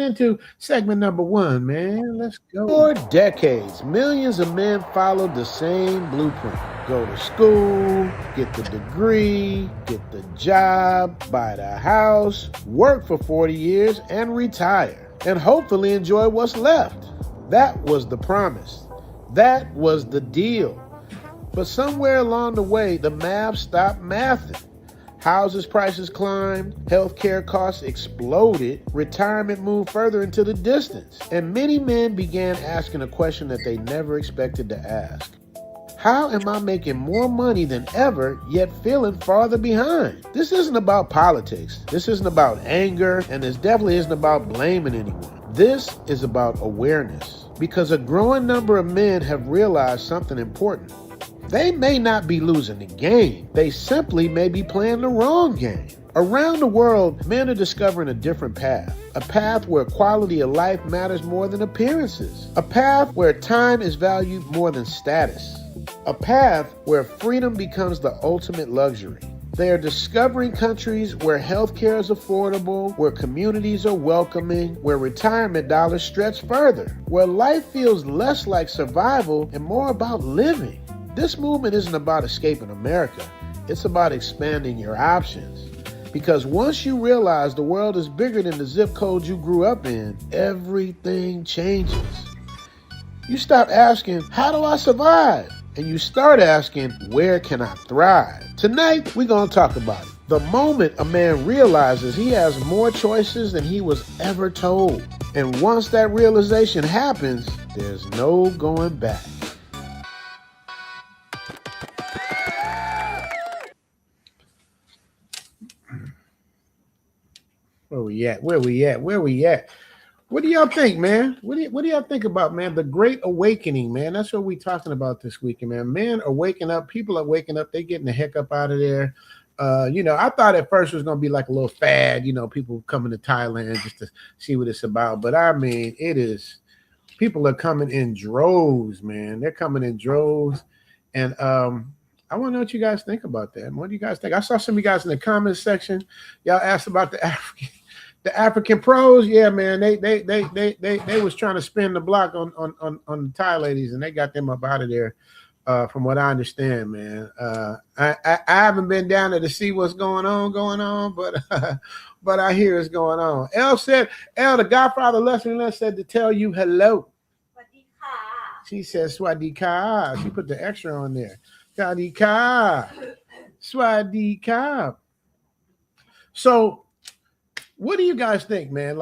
Into segment number one, man. Let's go. For decades, millions of men followed the same blueprint. Go to school, get the degree, get the job, buy the house, work for 40 years, and retire. And hopefully enjoy what's left. That was the promise. That was the deal. But somewhere along the way, the math stopped mathing. Houses prices climbed, healthcare costs exploded, retirement moved further into the distance, and many men began asking a question that they never expected to ask. How am I making more money than ever, yet feeling farther behind? This isn't about politics. This isn't about anger, and this definitely isn't about blaming anyone. This is about awareness, because a growing number of men have realized something important. They may not be losing the game. They simply may be playing the wrong game. Around the world, men are discovering a different path. A path where quality of life matters more than appearances. A path where time is valued more than status. A path where freedom becomes the ultimate luxury. They are discovering countries where healthcare is affordable, where communities are welcoming, where retirement dollars stretch further, where life feels less like survival and more about living. This movement isn't about escaping America. It's about expanding your options. Because once you realize the world is bigger than the zip code you grew up in, everything changes. You stop asking, how do I survive? And you start asking, where can I thrive? Tonight, we're going to talk about it. The moment a man realizes he has more choices than he was ever told. And once that realization happens, there's no going back. Where we at? Where we at? Where we at? What do y'all think, man? What do y'all think about, man? The Great Awakening, man. That's what we talking about this weekend, man. Men are waking up. People are waking up. They getting the heck up out of there. I thought at first it was gonna be like a little fad. People coming to Thailand just to see what it's about. But I mean, it is. People are coming in droves, man. They're coming in droves, and I want to know what you guys think about that. What do you guys think? I saw some of you guys in the comments section. Y'all asked about the African pros. Yeah, man. They was trying to spin the block on the Thai ladies, and they got them up out of there. From what I understand, man. I haven't been down there to see what's going on, but I hear it's going on. The Godfather lesson Lesson said to tell you hello. She says Swadika. She put the extra on there. Swadika. So, what do you guys think, man?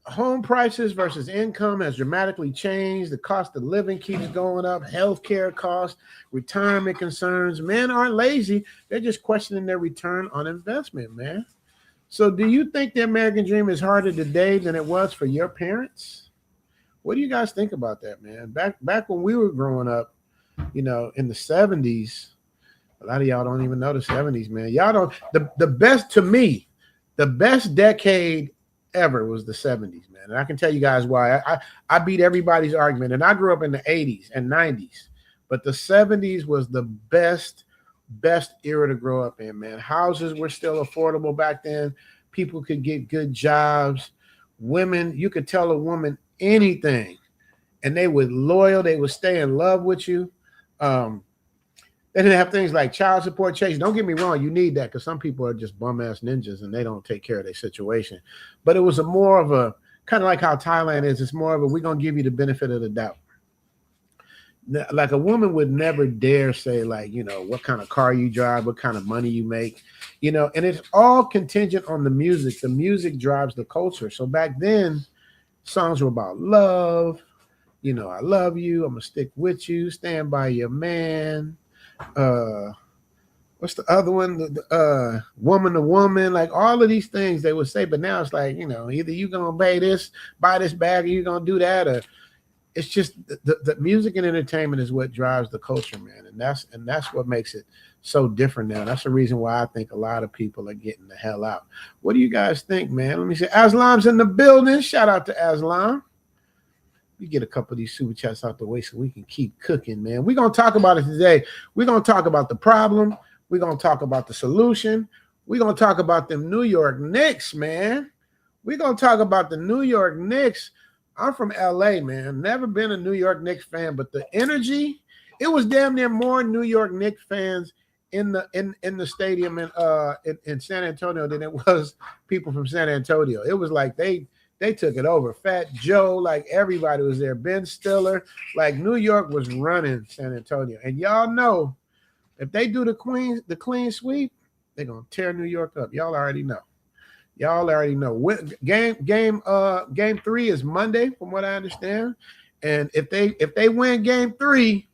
Home prices versus income has dramatically changed. The cost of living keeps going up. Healthcare costs, retirement concerns. Men aren't lazy. They're just questioning their return on investment, man. So do you think the American dream is harder today than it was for your parents? What do you guys think about that, man? Back when we were growing up, in the 70s, a lot of y'all don't even know the 70s, man. Y'all don't, the best, to me, the best decade ever was the 70s, man. And I can tell you guys why. I beat everybody's argument. And I grew up in the 80s and 90s. But the 70s was the best era to grow up in, man. Houses were still affordable back then. People could get good jobs. Women, you could tell a woman anything. And they were loyal. They would stay in love with you. They didn't have things like child support chase. Don't get me wrong, you need that because some people are just bum-ass ninjas and they don't take care of their situation. But it was more of a, kind of like how Thailand is, it's more of a, we're going to give you the benefit of the doubt. Like a woman would never dare say what kind of car you drive, what kind of money you make, and it's all contingent on the music. The music drives the culture. So back then, songs were about love. I love you. I'm going to stick with you. Stand by your man. What's the other one? Woman to woman, like all of these things they would say, but now it's like, either you gonna buy this bag, or you gonna do that, or it's just the music and entertainment is what drives the culture, man, and that's what makes it so different now. That's the reason why I think a lot of people are getting the hell out. What do you guys think, man? Let me see. Aslam's in the building. Shout out to Aslam. We get a couple of these super chats out the way so we can keep cooking, man. We're going to talk about it today. We're going to talk about the problem. We're going to talk about the solution. We're going to talk about them New York Knicks, man. We're gonna talk about the New York Knicks. I'm from LA, man. Never been a New York Knicks fan, but the energy, it was damn near more New York Knicks fans in the stadium in San Antonio than it was people from San Antonio. It was like they took it over. Fat Joe, like everybody was there. Ben Stiller, like New York was running San Antonio. And y'all know if they do the clean sweep, they're gonna tear New York up. Y'all already know. Y'all already know. Game 3 is Monday, from what I understand. And if they win game 3,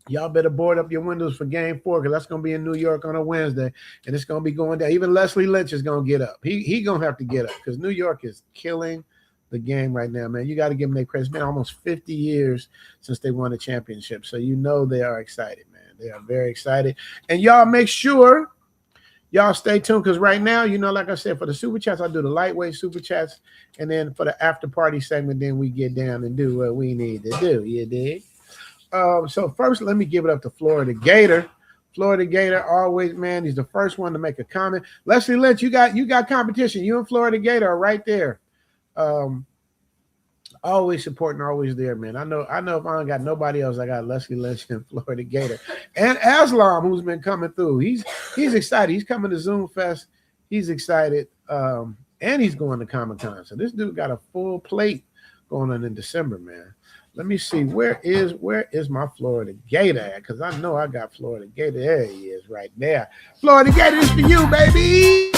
y'all better board up your windows for game 4, because that's gonna be in New York on a Wednesday, and it's gonna be going down. Even Leslie Lynch is gonna get up. He gonna have to get up because New York is killing the game right now, man. You got to give them their credit. It's been almost 50 years since they won a championship, so you know they are excited, man. They are very excited, and y'all make sure y'all stay tuned, because right now, you know, like I said, for the super chats, I do the lightweight super chats, and then for the after party segment, then we get down and do what we need to do. You dig? So first, let me give it up to Florida Gator. Florida Gator always, man, he's the first one to make a comment. Leslie Lynch, you got competition. You and Florida Gator are right there. Always supporting, always there, man. I know if I don't got nobody else, I got Leslie Lynch and Florida Gator. And Aslam, who's been coming through. He's excited. He's coming to Zoom Fest. He's excited. And he's going to Comic-Con. So this dude got a full plate going on in December, man. Let me see. Where is my Florida Gator at? Because I know I got Florida Gator. There he is right there. Florida Gator, this for you, baby.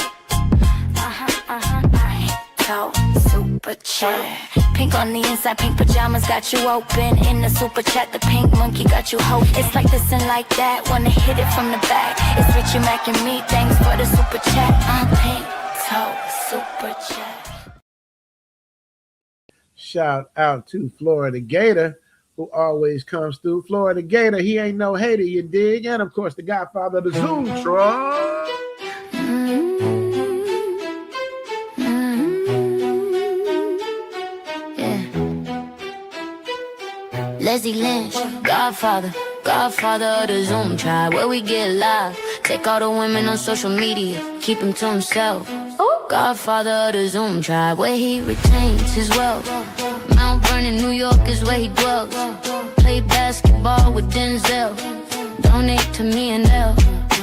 Super chat. Pink on the inside, pink pajamas got you open. In the super chat, the pink monkey got you hope. It's like this and like that, wanna hit it from the back. It's Richie Mac and me, thanks for the super chat. Pink toe, super chat. Shout out to Florida Gator, who always comes through. Florida Gator, he ain't no hater, you dig? And of course, the godfather of the Zoom Tron. Leslie Lynch, Godfather of the Zoom tribe, where we get live. Take all the women on social media, keep him to himself. Godfather of the Zoom tribe, where he retains his wealth. Mount Vernon, New York is where he dwells. Play basketball with Denzel. Donate to me and Elle.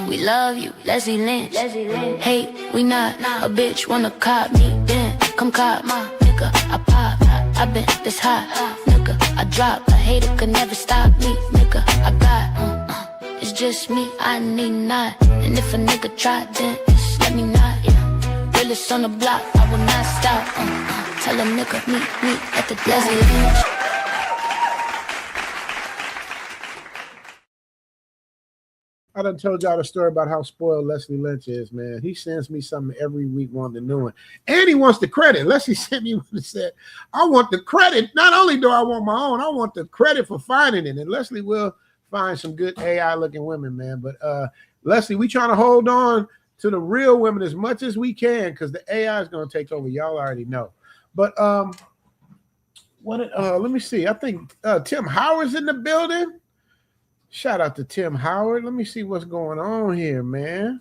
We love you, Leslie Lynch. Hate, we not. A bitch wanna cop me, then come cop my nigga. I pop, I been this hot, nigga. I drop, a hater could never stop me, nigga. I got, it's just me, I need not. And if a nigga try, then just let me not, yeah. Realest on the block, I will not stop, tell a nigga, meet me at the Leslie Lynch. I done told y'all the story about how spoiled Leslie Lynch is, man. He sends me something every week wanting the new one. And he wants the credit. Leslie sent me one that said, I want the credit. Not only do I want my own, I want the credit for finding it. And Leslie will find some good AI-looking women, man. But Leslie, we trying to hold on to the real women as much as we can, because the AI is going to take over. Y'all already know. But let me see. I think Tim Howard's in the building. Shout out to Tim Howard. Let me see what's going on here, man.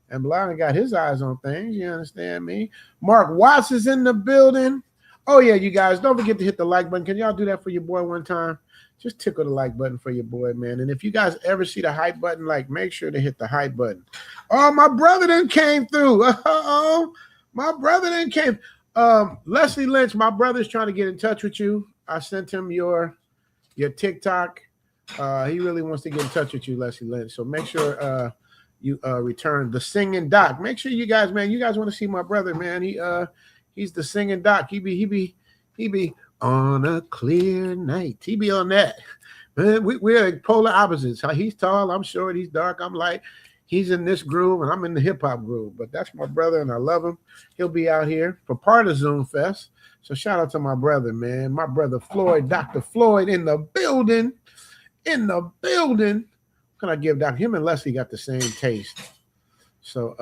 And Blind got his eyes on things. You understand me? Mark Watts is in the building. Oh, yeah, you guys, don't forget to hit the like button. Can y'all do that for your boy one time? Just tickle the like button for your boy, man. And if you guys ever see the hype button, like, make sure to hit the hype button. Oh, my brother then came through. Uh-oh. My brother then came. Leslie Lynch, my brother's trying to get in touch with you. I sent him your TikTok. He really wants to get in touch with you, Leslie Lynch. So make sure you return the singing doc. Make sure you guys want to see my brother, man. He's the singing doc. He be on a clear night. He be on that. Man, we're polar opposites. He's tall, I'm short, he's dark, I'm light. He's in this groove and I'm in the hip hop groove. But that's my brother and I love him. He'll be out here for part of Zoom Fest. So shout out to my brother, man. My brother Floyd, Dr. Floyd in the building. In the building. What can I give Doc? Him and Leslie got the same taste. So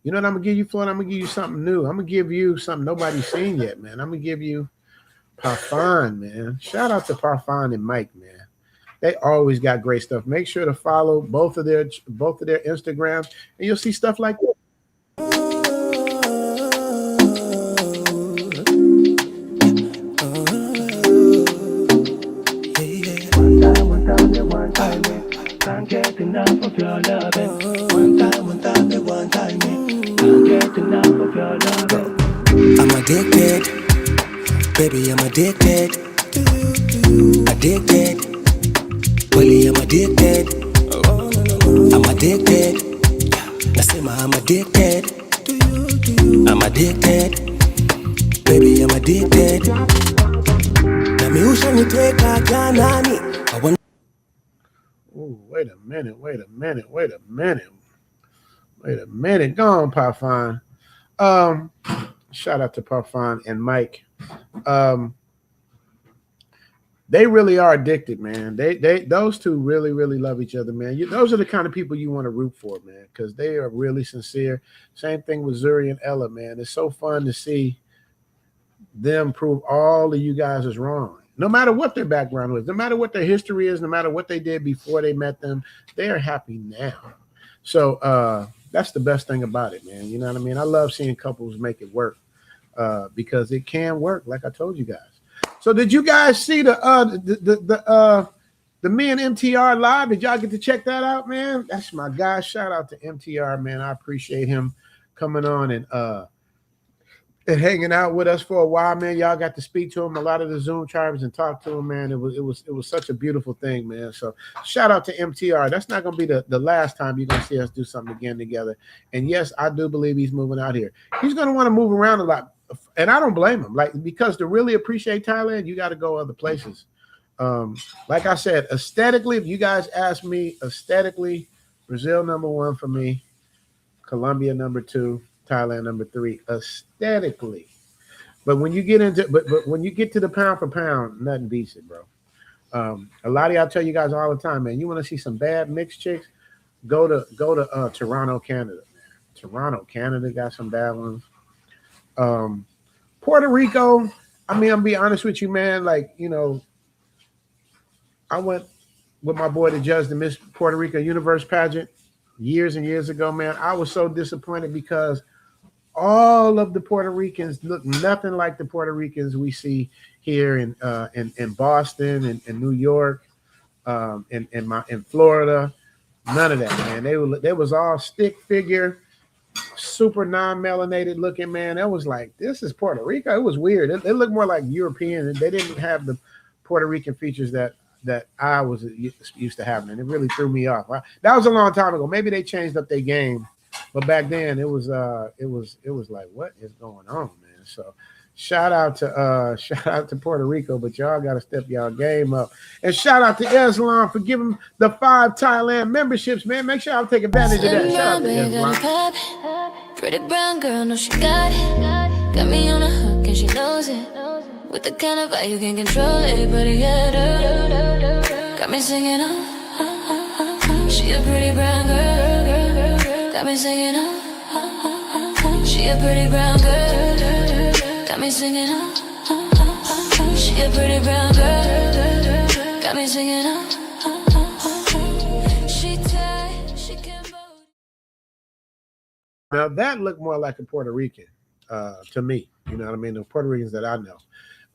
you know what I'm gonna give you, Floyd? I'm gonna give you something new. I'm gonna give you something nobody's seen yet, man. I'm gonna give you Parfum, man. Shout out to Parfum and Mike, man. They always got great stuff. Make sure to follow both of their Instagrams, and you'll see stuff like this. I'm addicted, baby, I'm addicted. Addicted, Willie, I'm addicted. I'm addicted. Nasema I'm addicted. I'm addicted, baby, I'm addicted. Na mi ushaniteka janani. I want. Ooh, wait a minute. Go on, Parfine. Shout out to Parfine and Mike. They really are addicted, man. Those two really, really love each other, man. Those are the kind of people you want to root for, man, because they are really sincere. Same thing with Zuri and Ella, man. It's so fun to see them prove all of you guys is wrong. No matter what their background was, no matter what their history is, no matter what they did before they met them, they are happy now. So that's the best thing about it, man. You know what I mean? I love seeing couples make it work because it can work, like I told you guys. So did you guys see the Me and MTR live? Did y'all get to check that out, man? That's my guy. Shout out to MTR, man. I appreciate him coming on and hanging out with us for a while, man. Y'all got to speak to him, a lot of the Zoom tribes, and talk to him, man. It was such a beautiful thing, man. So shout out to MTR. That's not going to be the last time you're going to see us do something again together. And yes, I do believe he's moving out here. He's going to want to move around a lot. And I don't blame him. Like, because to really appreciate Thailand, you got to go other places. Like I said, aesthetically, if you guys ask me, aesthetically, Brazil #1 for me, Colombia #2, Thailand #3, aesthetically. But when you get into but when you get to the pound for pound, nothing beats it, bro. A lot of y'all tell you guys all the time, man, you want to see some bad mixed chicks, go to Toronto, Canada, man. Toronto, Canada got some bad ones. Puerto Rico, I mean, I'm be honest with you, man. Like, you know, I went with my boy to judge the Miss Puerto Rico Universe pageant years and years ago, man. I was so disappointed because all of the Puerto Ricans look nothing like the Puerto Ricans we see here in Boston and New York, in Florida. None of that, man. They was all stick figure, super non-melanated looking, man. That was like, this is Puerto Rico. It was weird. It looked more like European, and they didn't have the Puerto Rican features that I was used to having, and it really threw me off. That was a long time ago. Maybe they changed up their game, but back then it was like, what is going on, man? So shout out to Puerto Rico, but y'all got to step y'all game up. And shout out to Islam for giving the 5 Thailand memberships, man. Make sure y'all take advantage of that. Shout out to Islam. Pretty brown girl, no, she got it. Got me on a hook and she knows it. With the kind of vibe you can control it, but yeah, got me singing she a pretty brown girl. Got me singing she a pretty brown girl. Got me singing she a pretty brown girl. Got me singing she tight, she can vote. Now that looked more like a Puerto Rican to me. You know what I mean? The Puerto Ricans that I know.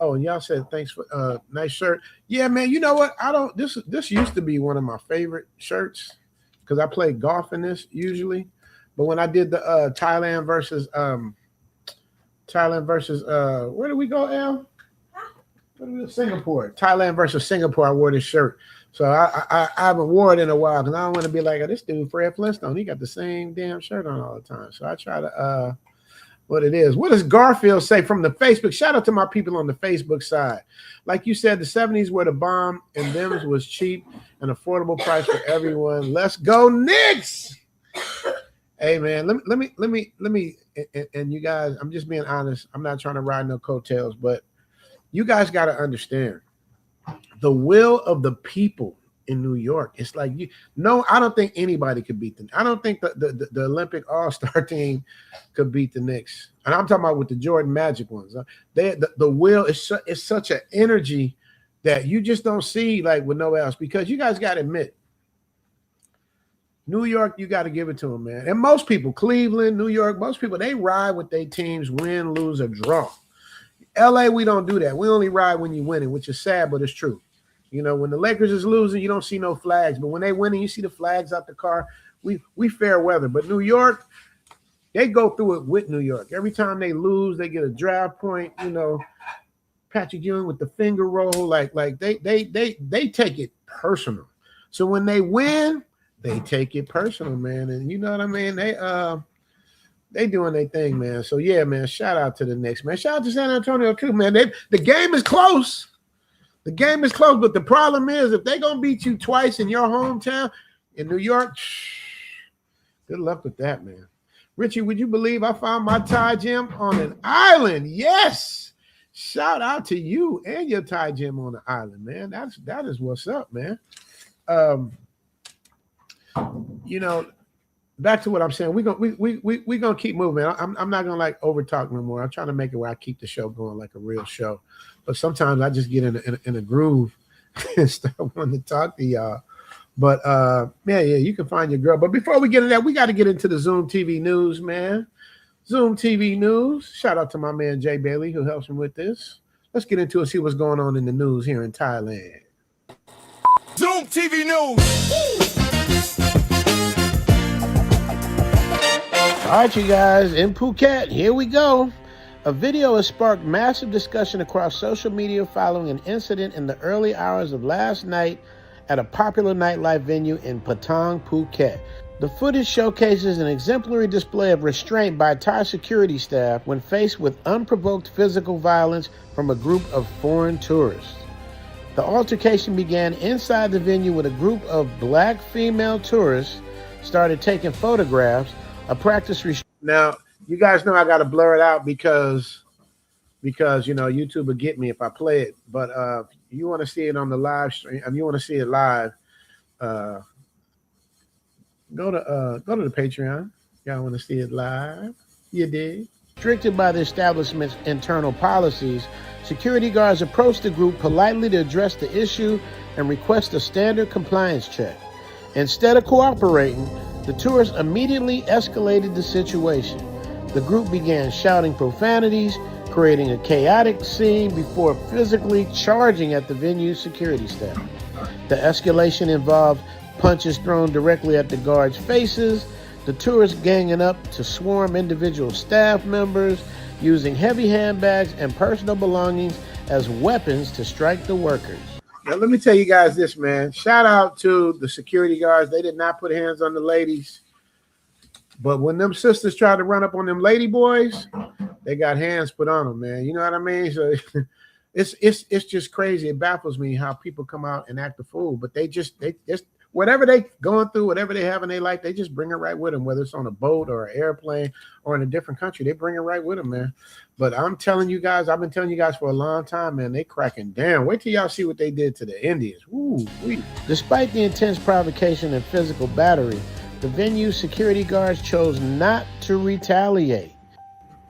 Oh, and y'all said thanks for nice shirt. Yeah, man. You know what? This used to be one of my favorite shirts because I play golf in this usually. But when I did the Thailand versus where did we go, Al? Singapore. Thailand versus Singapore. I wore this shirt. So I haven't worn it in a while because I don't want to be like, oh, this dude Fred Flintstone. He got the same damn shirt on all the time. So I try to what it is. What does Garfield say from the Facebook? Shout out to my people on the Facebook side. Like you said, the 70s were the bomb and them's was cheap and affordable price for everyone. Let's go, Knicks. Hey man, let me and you guys, I'm just being honest. I'm not trying to ride no coattails, but you guys got to understand the will of the people in New York. It's like I don't think anybody could beat them. I don't think the Olympic All-Star team could beat the Knicks. And I'm talking about with the Jordan Magic ones. The will is such an energy that you just don't see like with no else, because you guys got to admit, New York, you got to give it to them, man. And most people, Cleveland, New York, most people, they ride with their teams, win, lose, or draw. LA, we don't do that. We only ride when you're winning, which is sad, but it's true. You know, when the Lakers is losing, you don't see no flags. But when they winning, you see the flags out the car. We fair weather. But New York, They go through it with New York. Every time they lose, they get a draft point. Patrick Ewing with the finger roll, like they take it personal. So when they win, they take it personal, man. And you know what I mean? They doing their thing, man. So yeah, man. Shout out to the Knicks, man. Shout out to San Antonio too, man. The game is close. The game is close, but the problem is if they're gonna beat you twice in your hometown in New York, good luck with that, man. Richie, would you believe I found my Thai gym on an island? Yes. Shout out to you and your Thai gym on the island, man. That is what's up, man. Back to what I'm saying. We're gonna keep moving. I'm not gonna like over talk no more. I'm trying to make it where I keep the show going like a real show. But sometimes I just get in a groove and start wanting to talk to y'all. But yeah, you can find your girl. But before we get into that, we got to get into the Zoom TV news, man. Zoom TV news. Shout out to my man Jay Bailey who helps me with this. Let's get into it, see what's going on in the news here in Thailand. Zoom TV news. All right, you guys, in Phuket, here we go. A video has sparked massive discussion across social media following an incident in the early hours of last night at a popular nightlife venue in Patong, Phuket. The footage showcases an exemplary display of restraint by Thai security staff when faced with unprovoked physical violence from a group of foreign tourists. The altercation began inside the venue when a group of black female tourists started taking photographs, a practice Now, you guys know I got to blur it out because YouTube will get me if I play it. But you want to see it on the live stream, you want to see it live, go to the Patreon. Y'all want to see it live? You did. Restricted by the establishment's internal policies, security guards approached the group politely to address the issue and request a standard compliance check. Instead of cooperating, the tourists immediately escalated the situation. The group began shouting profanities, creating a chaotic scene before physically charging at the venue's security staff. The escalation involved punches thrown directly at the guards' faces, the tourists ganging up to swarm individual staff members, using heavy handbags and personal belongings as weapons to strike the workers. Now, let me tell you guys this, man. Shout out to the security guards. They did not put hands on the ladies. But when them sisters tried to run up on them lady boys, they got hands put on them, man. You know what I mean? So it's just crazy. It baffles me how people come out and act a fool. But they just whatever they going through, whatever they have in their life, they just bring it right with them, whether it's on a boat or an airplane or in a different country. They bring it right with them, man. But I'm telling you guys, I've been telling you guys for a long time, man, they cracking down. Wait till y'all see what they did to the Indians. Ooh, wee. Despite the intense provocation and physical battery, the venue's security guards chose not to retaliate.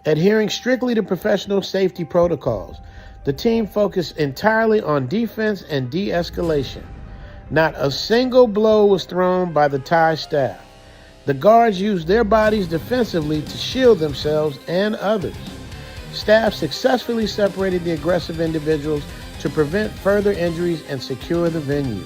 Adhering strictly to professional safety protocols, the team focused entirely on defense and de-escalation. Not a single blow was thrown by the Thai staff. The guards used their bodies defensively to shield themselves and others. Staff successfully separated the aggressive individuals to prevent further injuries and secure the venue.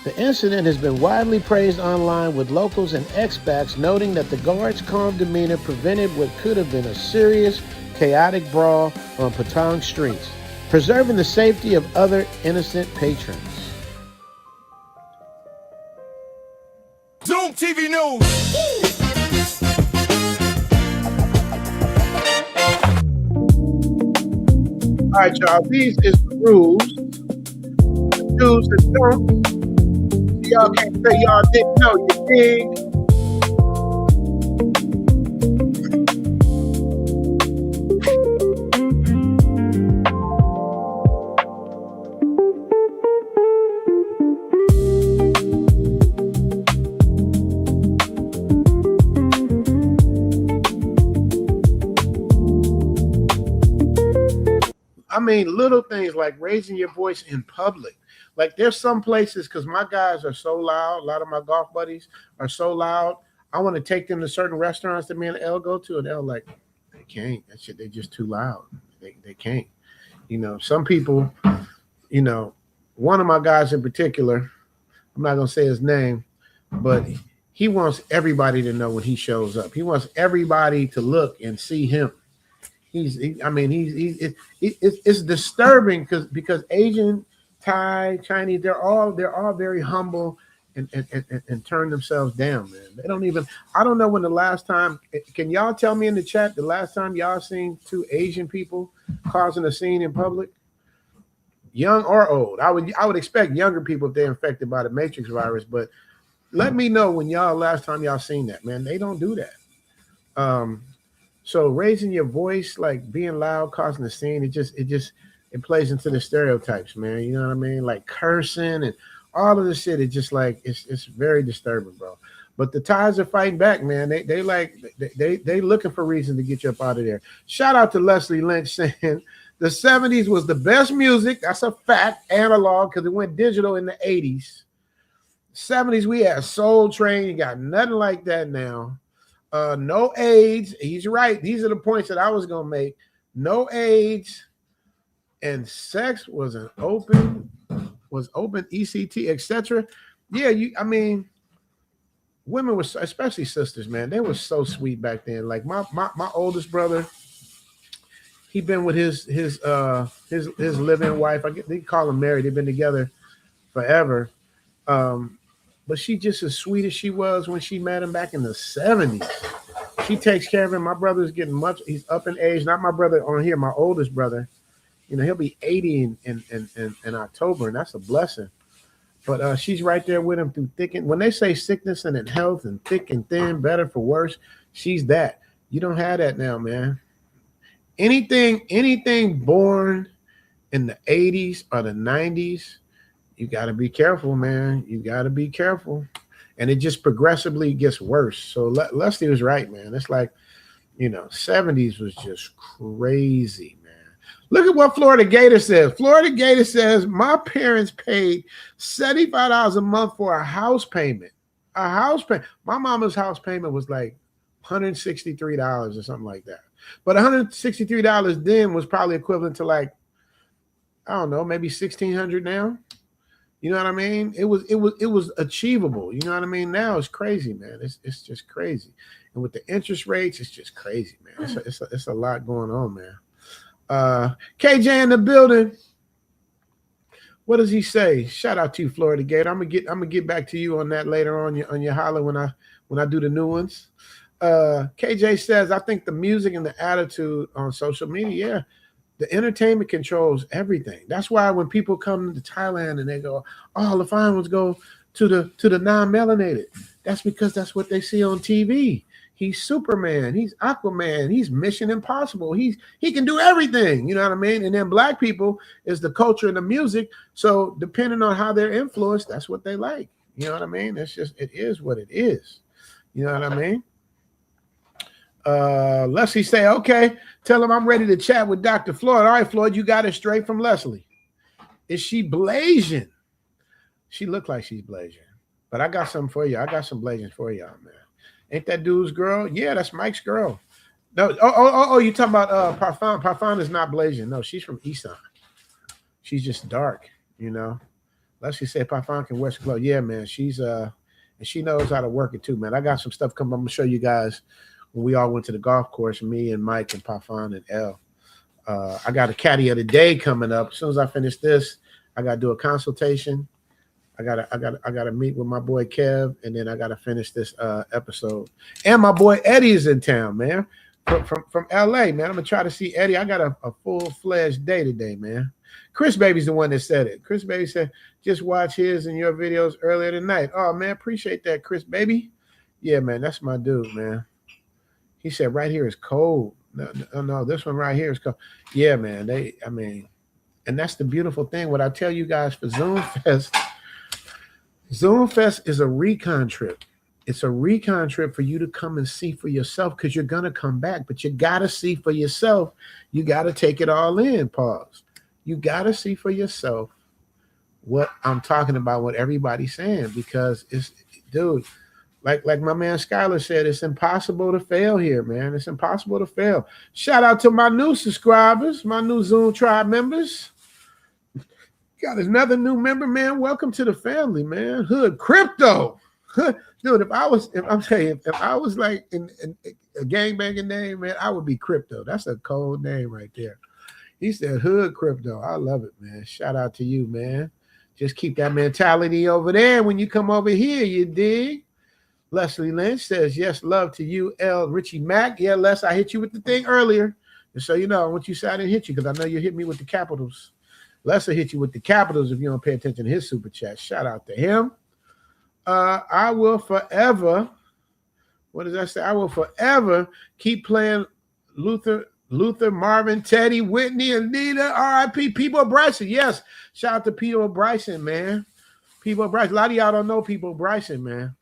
The incident has been widely praised online, with locals and expats noting that the guards' calm demeanor prevented what could have been a serious, chaotic brawl on Patong streets, preserving the safety of other innocent patrons. Zoom TV news. All right, y'all. These is the rules. The do's and don'ts. Y'all can't say y'all didn't know, you dig? I mean, little things like raising your voice in public. Like there's some places, because my guys are so loud, a lot of my golf buddies are so loud, I want to take them to certain restaurants that me and Elle go to, and they're like, they can't. That shit, they're just too loud. They can't. You know, some people, you know, one of my guys in particular, I'm not going to say his name, but he wants everybody to know when he shows up. He wants everybody to look and see him. It's disturbing because Asian, Thai, Chinese, they're all very humble and turn themselves down, man. They don't even. I don't know when the last time. Can y'all tell me in the chat the last time y'all seen two Asian people causing a scene in public, young or old? I would expect younger people if they're infected by the Matrix virus, but let me know when last time y'all seen that, man. They don't do that. So raising your voice, like being loud, causing a scene, it plays into the stereotypes, man. You know what I mean? Like cursing and all of this shit. It's just like it's very disturbing, bro. But the Thais are fighting back, man. They looking for reason to get you up out of there. Shout out to Leslie Lynch saying the 70s was the best music. That's a fact, analog, because it went digital in the 80s. 70s, we had Soul Train. You got nothing like that now. No AIDS. He's right. These are the points that I was gonna make. No AIDS, and sex was open, ECT, etc. Yeah, women were, especially sisters, man. They were so sweet back then. Like my oldest brother, he been with his live-in wife. They call him married. They've been together forever. But she just as sweet as she was when she met him back in the 70s. She takes care of him. My brother's getting he's up in age. Not my brother on here, my oldest brother. He'll be 80 in October, and that's a blessing. But she's right there with him through thick and when they say sickness and in health and thick and thin, better for worse, she's that. You don't have that now, man. Anything born in the 80s or the 90s, you got to be careful, man. You got to be careful. And it just progressively gets worse. So Leslie was right, man. It's like, 70s was just crazy, man. Look at what Florida Gator says. Florida Gator says, my parents paid $75 a month for a house payment. A house payment. My mama's house payment was like $163 or something like that. But $163 then was probably equivalent to like, I don't know, maybe $1,600 now. You know what I mean? It was achievable. You know what I mean? Now it's crazy, man. It's just crazy. And with the interest rates, it's just crazy, man. It's a lot going on, man. KJ in the building. What does he say? Shout out to you, Florida Gator. I'm gonna get back to you on that later on your holler when I do the new ones. KJ says, I think the music and the attitude on social media, yeah. The entertainment controls everything. That's why when people come to Thailand and they go, oh, the fine ones go to the non-melanated. That's because that's what they see on TV. He's Superman. He's Aquaman. He's Mission Impossible. He can do everything. You know what I mean? And then black people is the culture and the music. So depending on how they're influenced, that's what they like. You know what I mean? It is what it is. You know what I mean? Leslie say, okay, tell him I'm ready to chat with Dr. Floyd. All right, Floyd, you got it straight from Leslie. Is she blazing? She looked like she's blazing. But I got something for you. I got some blazing for y'all, man. Ain't that dude's girl? Yeah, that's Mike's girl. No, you talking about Parfum. Parfum is not blazing. No, she's from Isan. She's just dark, Leslie said Parfum can wear some clothes. Yeah, man. She's and she knows how to work it too, man. I got some stuff coming. I'm gonna show you guys. When we all went to the golf course, me and Mike and Parfum and Elle. I got a caddy of the day coming up. As soon as I finish this, I got to do a consultation. I gotta meet with my boy Kev, and then I gotta finish this episode. And my boy Eddie is in town, man, from LA, man. I'm gonna try to see Eddie. I got a full-fledged day today, man. Chris Baby's the one that said it. Chris Baby said, just watch his and your videos earlier tonight. Oh, man, appreciate that, Chris Baby. Yeah, man, that's my dude, man. He said, right here is cold. No, this one right here is cold. Yeah, man. And that's the beautiful thing. What I tell you guys for Zoom Fest is a recon trip. It's a recon trip for you to come and see for yourself because you're going to come back. But you got to see for yourself. You got to take it all in. Pause. You got to see for yourself what I'm talking about, what everybody's saying, because dude, like my man Skylar said, it's impossible to fail here, man. It's impossible to fail. Shout out to my new subscribers, my new Zoom Tribe members. Got another new member, man. Welcome to the family, man. Hood Crypto. Dude, if I'm saying, if I was like in a gangbanging name, man, I would be Crypto. That's a cold name right there. He said Hood Crypto. I love it, man. Shout out to you, man. Just keep that mentality over there when you come over here, you dig? Leslie Lynch says, yes, love to you, L. Richie Mack. Yeah, Les, I hit you with the thing earlier. And so, you know, I want you to say I didn't hit you because I know you hit me with the capitals. Les will hit you with the capitals if you don't pay attention to his super chat. Shout out to him. I will forever, what does that say? I will forever keep playing Luther, Marvin, Teddy, Whitney, Anita, R.I.P. People Bryson. Yes, shout out to People Bryson, man. People Bryson. A lot of y'all don't know People Bryson, man.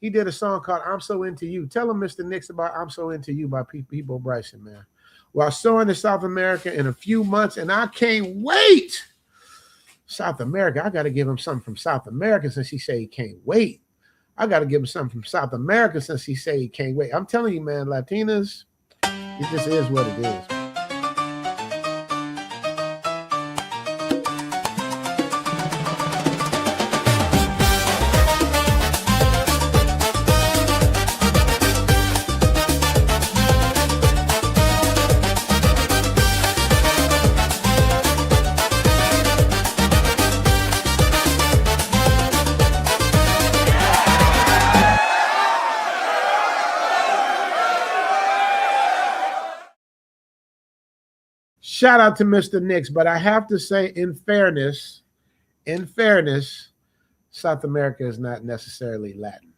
He did a song called I'm So Into You. Tell him, Mr. Nix, about I'm So Into You by People Bryson, man. While soaring to South America in a few months, and I can't wait. South America, I got to give him something from South America since he said he can't wait. I got to give him something from South America since he said he can't wait. I'm telling you, man, Latinas, it just is what it is. Shout out to Mr. Nix, but I have to say, in fairness, South America is not necessarily Latin.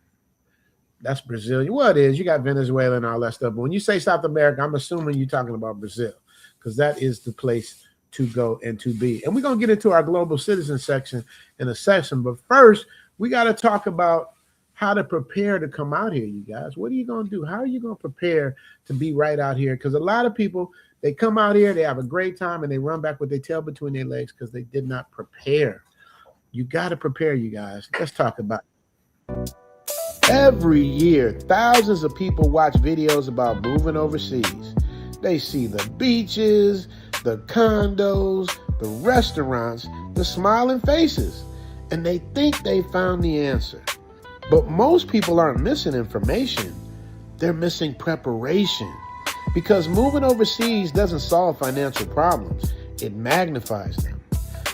That's Brazilian. Well, it is. You got Venezuela and all that stuff. But when you say South America, I'm assuming you're talking about Brazil because that is the place to go and to be. And we're going to get into our global citizen section in a section. But first, we got to talk about how to prepare to come out here, you guys. What are you going to do? How are you going to prepare to be right out here? Because a lot of people, they come out here, they have a great time, and they run back with their tail between their legs because they did not prepare. You got to prepare, you guys. Let's talk about it. Every year, thousands of people watch videos about moving overseas. They see the beaches, the condos, the restaurants, the smiling faces, and they think they found the answer. But most people aren't missing information. They're missing preparation. Because moving overseas doesn't solve financial problems. It magnifies them.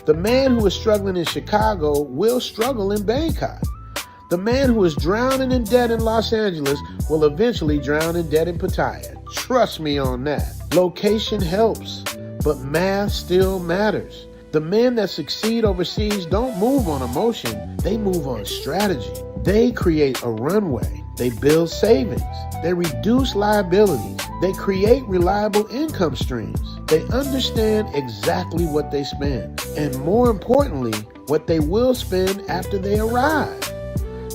The man who is struggling in Chicago will struggle in Bangkok. The man who is drowning in debt in Los Angeles will eventually drown in debt in Pattaya. Trust me on that. Location helps, but math still matters. The men that succeed overseas don't move on emotion. They move on strategy. They create a runway. They build savings. They reduce liabilities. They create reliable income streams. They understand exactly what they spend. And more importantly, what they will spend after they arrive.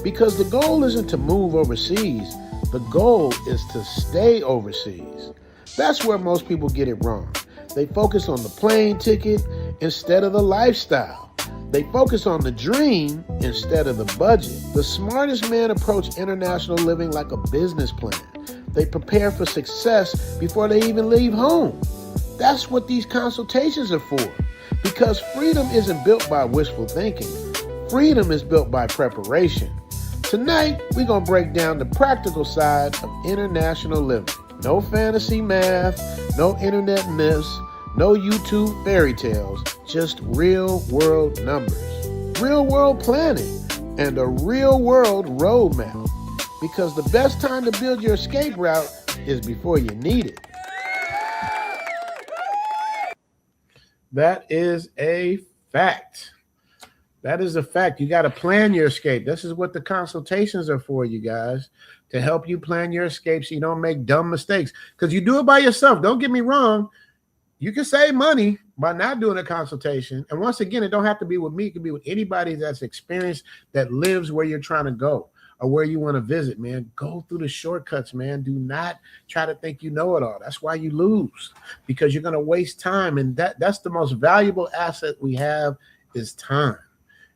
Because the goal isn't to move overseas. The goal is to stay overseas. That's where most people get it wrong. They focus on the plane ticket instead of the lifestyle. They focus on the dream instead of the budget. The smartest men approach international living like a business plan. They prepare for success before they even leave home. That's what these consultations are for. Because freedom isn't built by wishful thinking. Freedom is built by preparation. Tonight, we're going to break down the practical side of international living. No fantasy math, no internet myths, no YouTube fairy tales, just real world numbers, real world planning, and a real world roadmap. Because the best time to build your escape route is before you need it. That is a fact. That is a fact. You got to plan your escape. This is what the consultations are for, you guys, to help you plan your escape so you don't make dumb mistakes. Because you do it by yourself. Don't get me wrong. You can save money by not doing a consultation. And once again, it don't have to be with me. It can be with anybody that's experienced, that lives where you're trying to go or where you want to visit, man. Go through the shortcuts, man. Do not try to think you know it all. That's why you lose, because you're going to waste time. And that's the most valuable asset we have is time,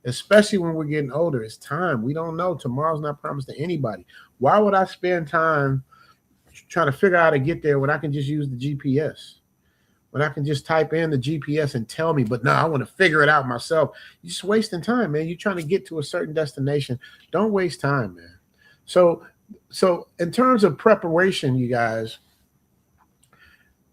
especially when we're getting older. It's time. We don't know. Tomorrow's not promised to anybody. Why would I spend time trying to figure out how to get there when I can just use the GPS? when I can just type in the GPS and tell me, but no, I want to figure it out myself. You're just wasting time, man. You're trying to get to a certain destination. Don't waste time, man. So in terms of preparation, you guys,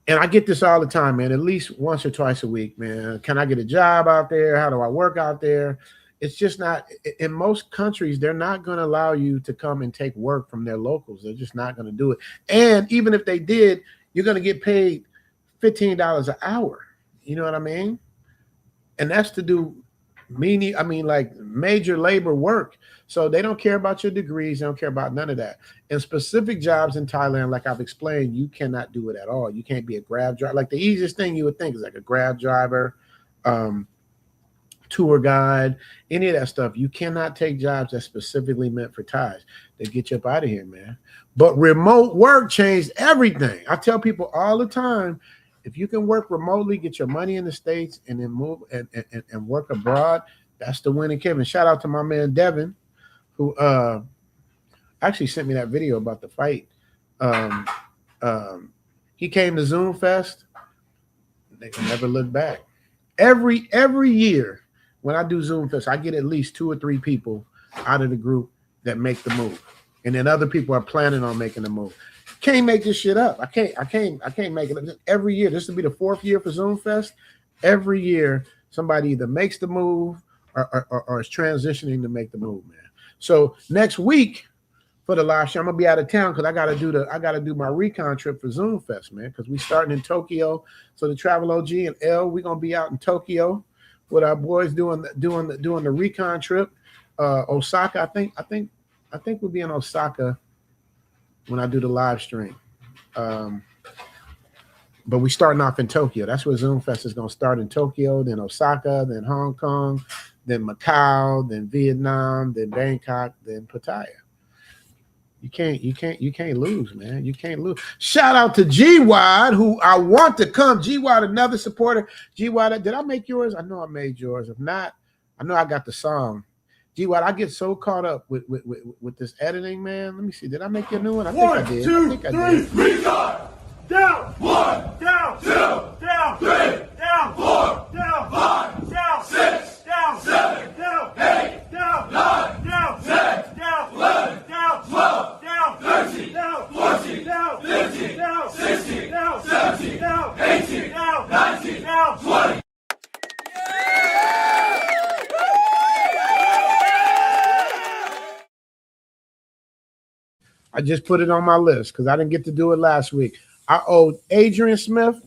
and I get this all the time, man, at least once or twice a week, man. Can I get a job out there? How do I work out there? It's just not, in most countries, they're not going to allow you to come and take work from their locals. They're just not going to do it. And even if they did, you're going to get paid $15 an hour. You know what I mean? And that's to do like major labor work. So they don't care about your degrees. They don't care about none of that. And specific jobs in Thailand, like I've explained, you cannot do it at all. You can't be a Grab driver. Like the easiest thing you would think is like a Grab driver, tour guide, any of that stuff. You cannot take jobs that's specifically meant for Thais. They get you up out of here, man. But remote work changed everything. I tell people all the time, if you can work remotely, get your money in the States, and then move and work abroad, that's the winning Kevin. Shout out to my man Devin, who actually sent me that video about the fight. He came to Zoom Fest. They can never look back. Every year when I do Zoom Fest, I get at least 2 or 3 people out of the group that make the move, and then other people are planning on making the move. Can't make this shit up. I can't make it. Every year, this will be the 4th year for Zoom Fest. Every year, somebody either makes the move or is transitioning to make the move, man. So next week for the live show, I'm gonna be out of town because I gotta do my recon trip for Zoom Fest, man. Because we starting in Tokyo. So the Travel OG and L, we're gonna be out in Tokyo with our boys doing the recon trip. Osaka, I think we'll be in Osaka when I do the live stream. But we starting off in Tokyo. That's where Zoom Fest is gonna start, in Tokyo, then Osaka, then Hong Kong, then Macau, then Vietnam, then Bangkok, then Pattaya. You can't lose, man. You can't lose. Shout out to G-Wide, who I want to come. G-Wide, another supporter. G-Wide, did I make yours? I know I made yours. If not, I know I got the song. G-Wide, I get so caught up with this editing, man. Let me see. Did I make your new one? I think I did. 1, 2, 3, retard! Down! 1, down! 2, down! 3, down! 4, down! 5, down! 6, down! 7, down! 8, down! 9, down! 10, down! 11, down! 12, down! 13, down! 14, down! 15, down! 16, down! 17, down! 18, down! 19, down! 20. I just put it on my list because I didn't get to do it last week. I owe Adrian Smith,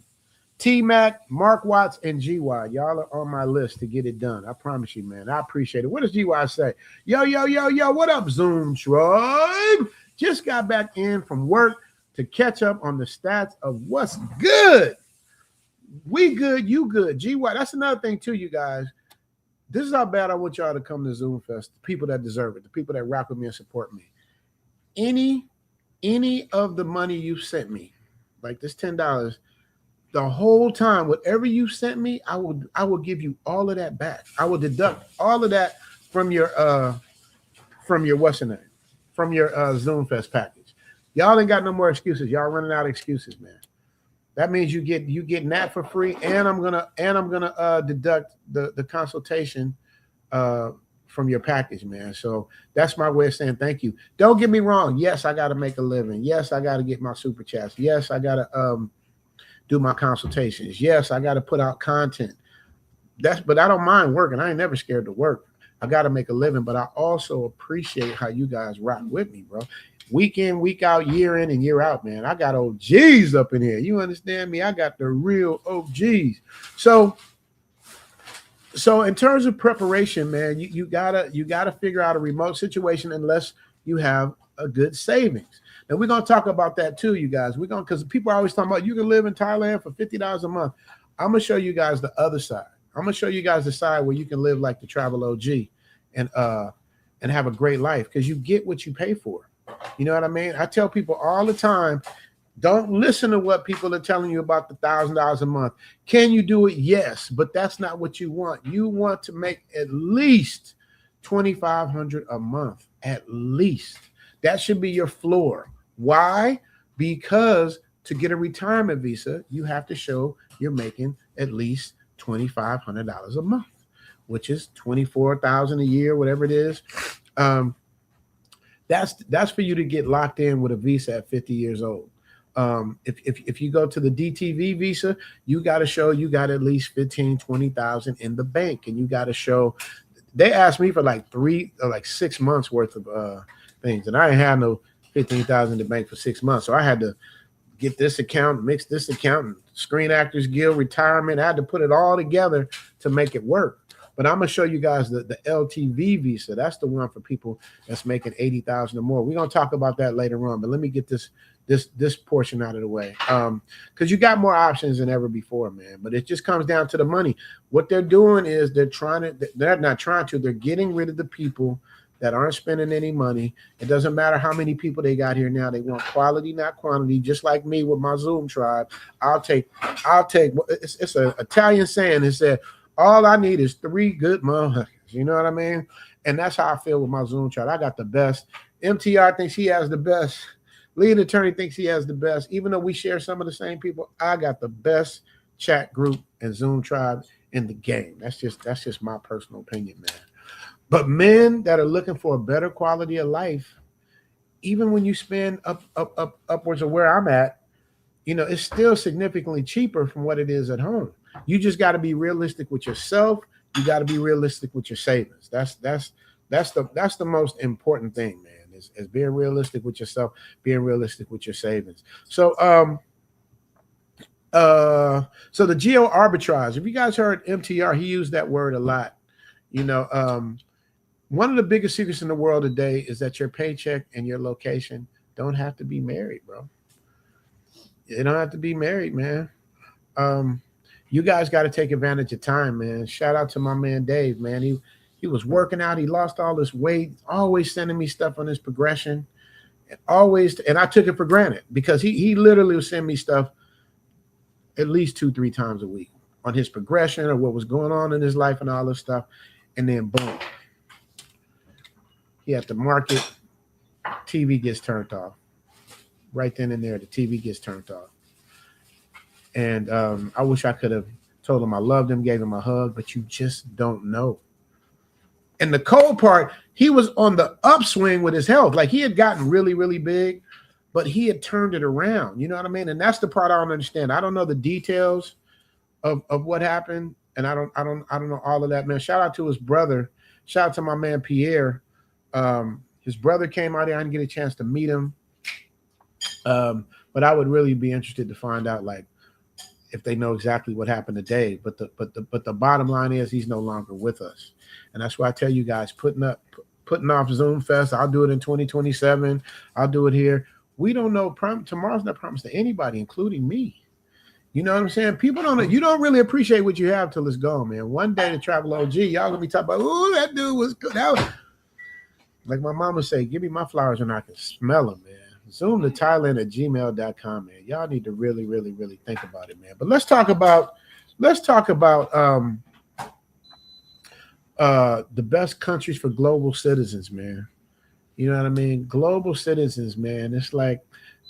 T-Mac, Mark Watts, and G-Y. Y'all are on my list to get it done. I promise you, man. I appreciate it. What does G-Y say? Yo, what up, Zoom Tribe? Just got back in from work to catch up on the stats of what's good. We good, you good. G-Y, that's another thing too, you guys. This is how bad I want y'all to come to Zoom Fest. The people that deserve it, the people that rock with me and support me. Any of the money you sent me, like this $10, the whole time, whatever you sent me, I will give you all of that back. I will deduct all of that from your what's the name? From your Zoom Fest package. Y'all ain't got no more excuses. Y'all running out of excuses, man. That means you getting that for free, and I'm gonna deduct the consultation from your package, man. So that's my way of saying thank you. Don't get me wrong. Yes, I got to make a living. Yes, I got to get my super chats. Yes, I got to do my consultations. Yes, I got to put out content. But I don't mind working. I ain't never scared to work. I got to make a living, but I also appreciate how you guys rock with me, bro. Week in, week out, year in and year out, man. I got OGs up in here. You understand me? I got the real OGs. So in terms of preparation, man, you gotta figure out a remote situation unless you have a good savings. And we're gonna talk about that too, you guys. Because people are always talking about you can live in Thailand for $50 a month. I'm gonna show you guys the other side. I'm gonna show you guys the side where you can live like the Travel OG and have a great life because you get what you pay for. You know what I mean? I tell people all the time, don't listen to what people are telling you about the $1,000 a month. Can you do it? Yes, but that's not what you want. You want to make at least $2,500 a month, at least. That should be your floor. Why? Because to get a retirement visa, you have to show you're making at least $2,500 a month, which is $24,000 a year, whatever it is. That's for you to get locked in with a visa at 50 years old. If you go to the DTV visa, you got to show you got at least 20,000 in the bank, and you got to show. They asked me for like 6 months worth of things, and I ain't had no 15,000 in the bank for 6 months, so I had to get this account, mix this account, Screen Actors Guild, retirement. I had to put it all together to make it work. But I'm gonna show you guys the LTV visa. That's the one for people that's making 80,000 or more. We're gonna talk about that later on. But let me get this portion out of the way, because you got more options than ever before, man. But it just comes down to the money. What they're doing is they're getting rid of the people that aren't spending any money. It doesn't matter how many people they got here now. They want quality, not quantity. Just like me with my Zoom tribe. I'll take. It's an Italian saying. It said, all I need is 3 good motherfuckers. You know what I mean? And that's how I feel with my Zoom chat. I got the best. MTR thinks he has the best. Lead attorney thinks he has the best. Even though we share some of the same people, I got the best chat group and Zoom tribe in the game. That's just my personal opinion, man. But men that are looking for a better quality of life, even when you spend upwards of where I'm at, it's still significantly cheaper from what it is at home. You just got to be realistic with yourself. You got to be realistic with your savings. That's the most important thing, man, is being realistic with yourself, being realistic with your savings. So so the geo-arbitrage, if you guys heard MTR, he used that word a lot. One of the biggest secrets in the world today is that your paycheck and your location don't have to be married, bro. You don't have to be married, man. You guys got to take advantage of time, man. Shout out to my man Dave, man. He was working out. He lost all this weight, always sending me stuff on his progression. And I took it for granted because he literally would send me stuff at least 2-3 times a week on his progression or what was going on in his life and all this stuff. And then boom, he had to market. TV gets turned off. Right then and there, the TV gets turned off. And I wish I could have told him I loved him, gave him a hug, but you just don't know. And the cold part, he was on the upswing with his health. Like, he had gotten really, really big, but he had turned it around. You know what I mean? And that's the part I don't understand. I don't know the details of what happened, and I don't know all of that, man. Shout out to his brother. Shout out to my man Pierre. His brother came out here. I didn't get a chance to meet him. But I would really be interested to find out, like, if they know exactly what happened today. But the bottom line is he's no longer with us. And that's why I tell you guys, putting off Zoom Fest, I'll do it in 2027. I'll do it here. We don't know. Tomorrow's not promised to anybody, including me. You know what I'm saying? People you don't really appreciate what you have till it's gone, man. One day the travel OG, y'all gonna be talking about, oh, that dude was good. That was, like my mama say, give me my flowers when I can smell them, man. Zoom to Thailand at gmail.com, man. Y'all need to really, really, really think about it, man. But let's talk about the best countries for global citizens, man. You know what I mean? Global citizens, man. It's like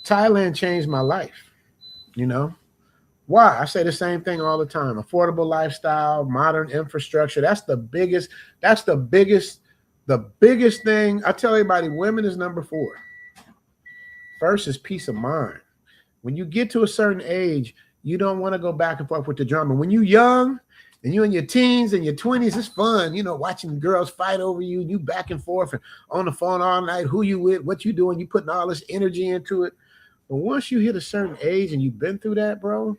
Thailand changed my life. Why? I say the same thing all the time. Affordable lifestyle, modern infrastructure. That's the biggest thing. I tell everybody, women is number 4. First is peace of mind. When you get to a certain age, you don't want to go back and forth with the drama. When you're young and you're in your teens and your 20s, it's fun, watching girls fight over you, and you back and forth and on the phone all night, who you with, what you doing, you putting all this energy into it. But once you hit a certain age and you've been through that, bro,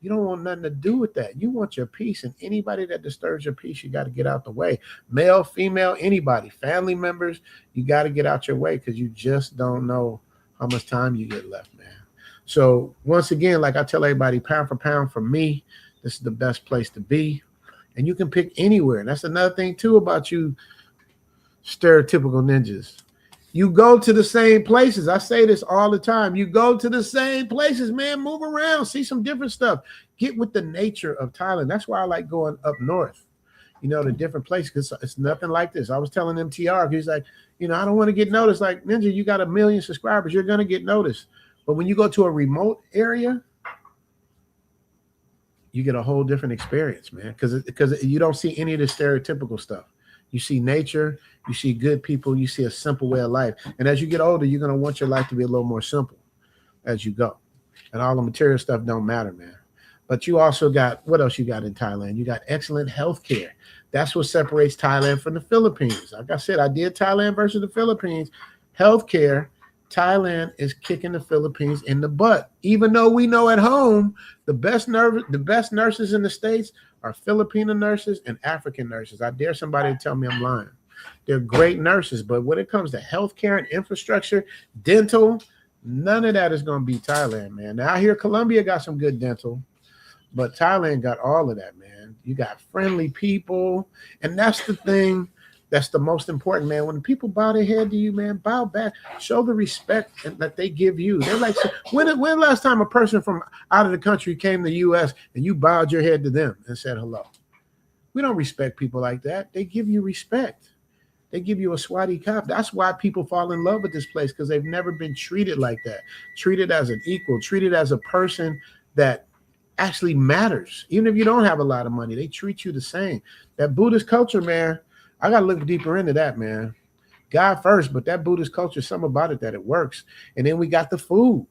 you don't want nothing to do with that. You want your peace, and anybody that disturbs your peace, you got to get out the way. Male, female, anybody, family members, you got to get out your way because you just don't know how much time you get left, man. So once again, like I tell everybody, pound for pound, for me, this is the best place to be. And you can pick anywhere. And that's another thing too about you stereotypical ninjas. You go to the same places. I say this all the time. You go to the same places, man. Move around, see some different stuff. Get with the nature of Thailand. That's why I like going up north, to different places, because it's nothing like this. I was telling MTR, he's like, I don't want to get noticed. Like, Ninja, you got 1 million subscribers. You're going to get noticed. But when you go to a remote area, you get a whole different experience, man, because you don't see any of the stereotypical stuff. You see nature, you see good people, you see a simple way of life. And as you get older, you're going to want your life to be a little more simple as you go. And all the material stuff don't matter, man. But you also got, what else you got in Thailand? You got excellent health care. That's what separates Thailand from the Philippines. Like I said, I did Thailand versus the Philippines. Health care, Thailand is kicking the Philippines in the butt. Even though we know at home, the best nurses in the States are Filipino nurses and African nurses. I dare somebody to tell me I'm lying. They're great nurses, but when it comes to healthcare and infrastructure, dental, none of that is going to be Thailand, man. Now I hear Colombia got some good dental, but Thailand got all of that, man. You got friendly people, and that's the thing that's the most important, man. When people bow their head to you, man, bow back, show the respect that they give you. They're like, when last time a person from out of the country came to the U.S. and you bowed your head to them and said hello? We don't respect people like that. They give you respect. They give you a swati cop. That's why people fall in love with this place, because they've never been treated like that, treated as an equal, treated as a person that actually matters. Even if you don't have a lot of money, they treat you the same. That Buddhist culture, man, I got to look deeper into that, man. God first, but that Buddhist culture, something about it that it works. And then we got the food.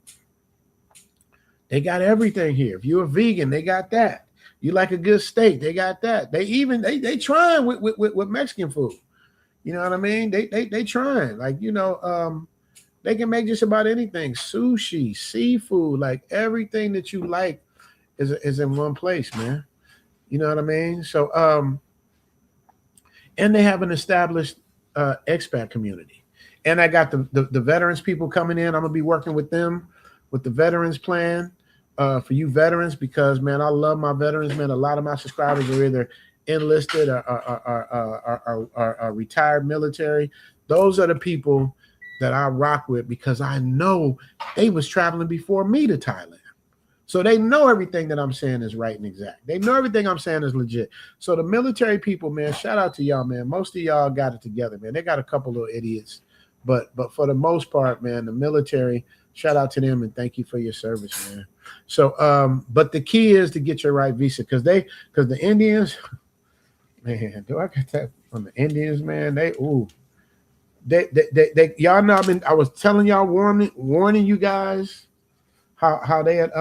They got everything here. If you're a vegan, they got that. You like a good steak, they got that. They trying with Mexican food. You know what I mean? They trying. Like, you know, they can make just about anything. Sushi, seafood, like everything that you like is in one place, man. You know what I mean? So and they have an established expat community. And I got the veterans people coming in. I'm gonna be working with them with the veterans plan for you veterans, because, man, I love my veterans, man. A lot of my subscribers are either enlisted or retired military. Those are the people that I rock with, because I know they was traveling before me to Thailand. So they know everything that I'm saying is right and exact. They know everything I'm saying is legit. So the military people, man, shout out to y'all, man. Most of y'all got it together, man. They got a couple little idiots, but for the most part, man, the military, shout out to them and thank you for your service, man. So, but the key is to get your right visa, because the Indians, man, do I get that from the Indians, man? They y'all know, I was telling y'all, warning you guys how they had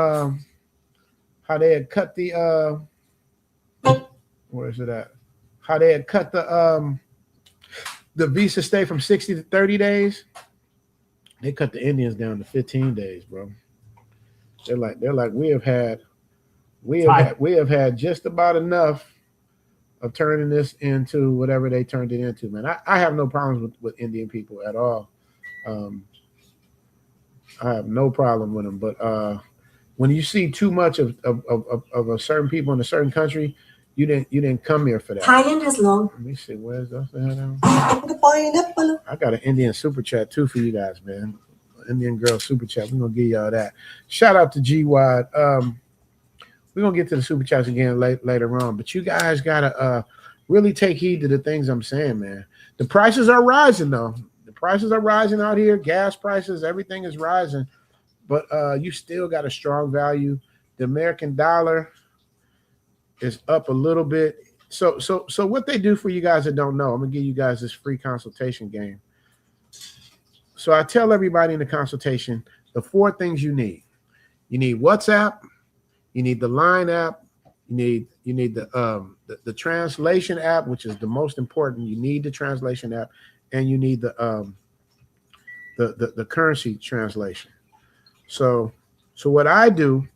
cut the where is it at? How they had cut the visa stay from 60 to 30 days. They cut the Indians down to 15 days, bro. They're like we have had just about enough of turning this into whatever they turned it into, man. I have no problems with Indian people at all. I have no problem with them, but when you see too much of a certain people in a certain country, you didn't come here for that. Thailand has long. Let me see, where's that? I got an Indian super chat too for you guys, man. Indian girl super chat. We're gonna give y'all that. Shout out to G Wide. We're gonna get to the super chats again later on, but you guys gotta really take heed to the things I'm saying, man. The prices are rising though. Prices are rising out here. Gas prices, everything is rising, but you still got a strong value. The American dollar is up a little bit. So what they do for you guys that don't know, I'm gonna give you guys this free consultation game. So I tell everybody in the consultation the 4 things you need. You need WhatsApp, you need the Line app, you need the translation app, which is the most important. You need the translation app. And you need the currency translation. So what I do,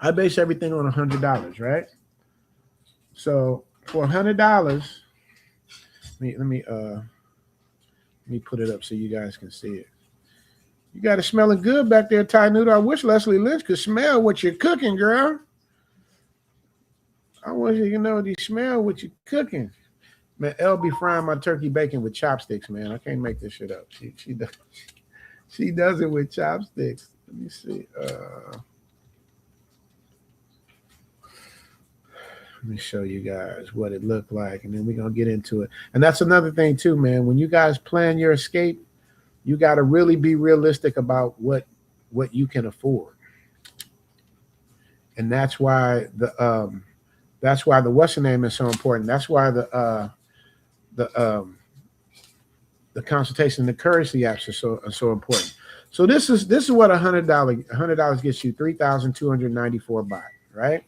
I base everything on $100, right? So for $100, let me put it up so you guys can see it. You got it smelling good back there, Thai Noodle. I wish Leslie Lynch could smell what you're cooking, girl. I wish you know you smell what you're cooking. Man, Elle be frying my turkey bacon with chopsticks, man. I can't make this shit up. She does it with chopsticks. Let me see. Let me show you guys what it looked like, and then we're gonna get into it. And that's another thing too, man. When you guys plan your escape, you got to really be realistic about what what you can afford. And that's why the what's the name is so important. That's why the consultation and the currency apps are so important. So this is what $100 gets you, 3,294 baht, right?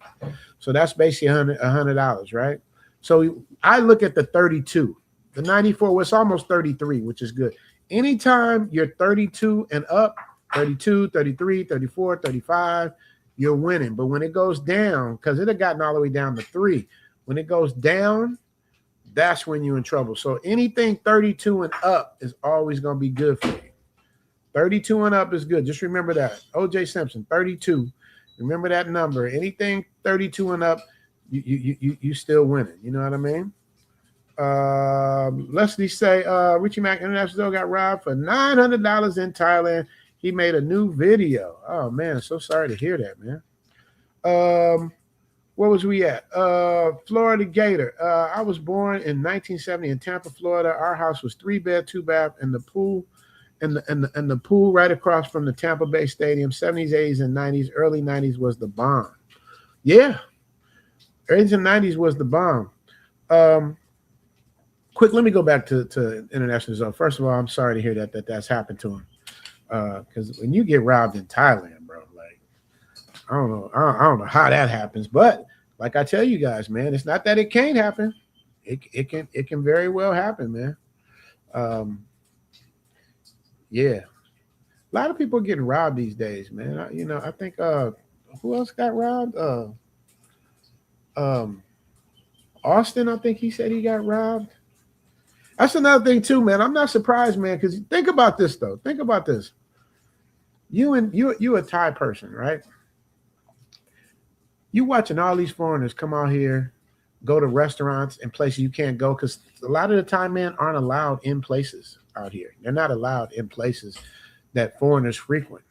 So that's basically $100, right? So I look at the 32, the 94 was almost 33, which is good. Anytime you're 32 and up, 32, 33, 34, 35, you're winning. But when it goes down, because it had gotten all the way down to 3, when it goes down, that's when you're in trouble. So anything 32 and up is always going to be good for you. 32 and up is good. Just remember that. O.J. Simpson, 32. Remember that number. Anything 32 and up, you still winning. You know what I mean? Leslie say, Richie Mack International got robbed for $900 in Thailand. He made a new video. Oh, man, so sorry to hear that, man. Where was we at? Florida Gator. I was born in 1970 in Tampa, Florida. Our house was 3-bed, 2-bath, and the pool and the pool right across from the Tampa Bay Stadium. 70s, 80s, and 90s. Early 90s was the bomb. Yeah. 80s and 90s was the bomb. Quick, let me go back to International Zone. First of all, I'm sorry to hear that's happened to him. Because when you get robbed in Thailand, bro, like I don't know how that happens, but like I tell you guys, man, it's not that it can't happen. It can very well happen, man. Yeah, a lot of people are getting robbed these days, man. I think who else got robbed? Austin, I think he said he got robbed. That's another thing too, man. I'm not surprised, man, because think about this though. Think about this. You a Thai person, right? You watching all these foreigners come out here, go to restaurants and places you can't go, because a lot of the Thai men aren't allowed in places out here. They're not allowed in places that foreigners frequent.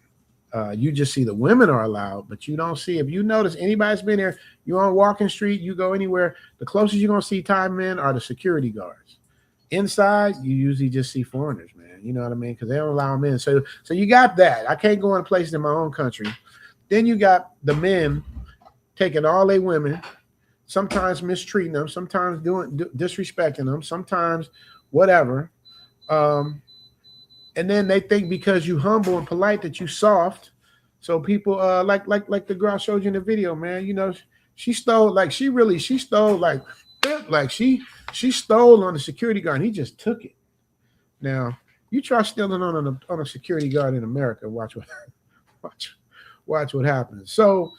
You just see the women are allowed, but you don't see, if you notice anybody's been here, you're on Walking Street, you go anywhere, the closest you're going to see Thai men are the security guards. Inside, you usually just see foreigners, man. You know what I mean? Because they don't allow them in. So you got that. I can't go in places in my own country. Then you got the men taking all their women, sometimes mistreating them, sometimes disrespecting them, sometimes whatever. And then they think because you humble and polite that you soft. So people like the girl I showed you in the video, man. You know, she stole on the security guard. And he just took it. Now you try stealing on a security guard in America. Watch what happens. So,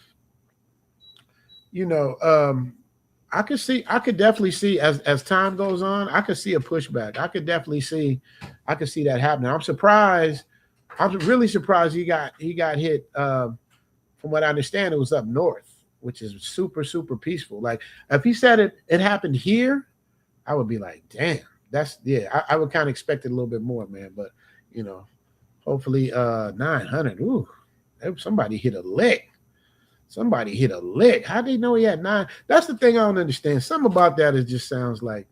I could definitely see as time goes on, I could see a pushback. I could see that happening. I'm really surprised he got hit. From what I understand, it was up north, which is super, super peaceful. Like if he said it happened here, I would be like, damn, I would kind of expect it a little bit more, man. But hopefully 900. Ooh, somebody hit a lick. How did they know he had 9? That's the thing I don't understand. Something about that just sounds like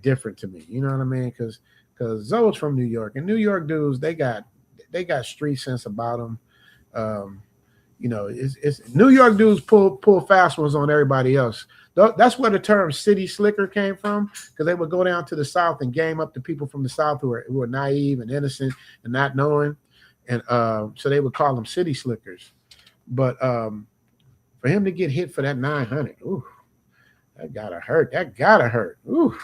different to me. You know what I mean? Because Zoe's from New York, and New York dudes, they got street sense about them. It's New York dudes pull fast ones on everybody else. That's where the term city slicker came from, because they would go down to the South and game up the people from the South who are naive and innocent and not knowing, and so they would call them city slickers. But for him to get hit for that 900, ooh, that gotta hurt. Ooh.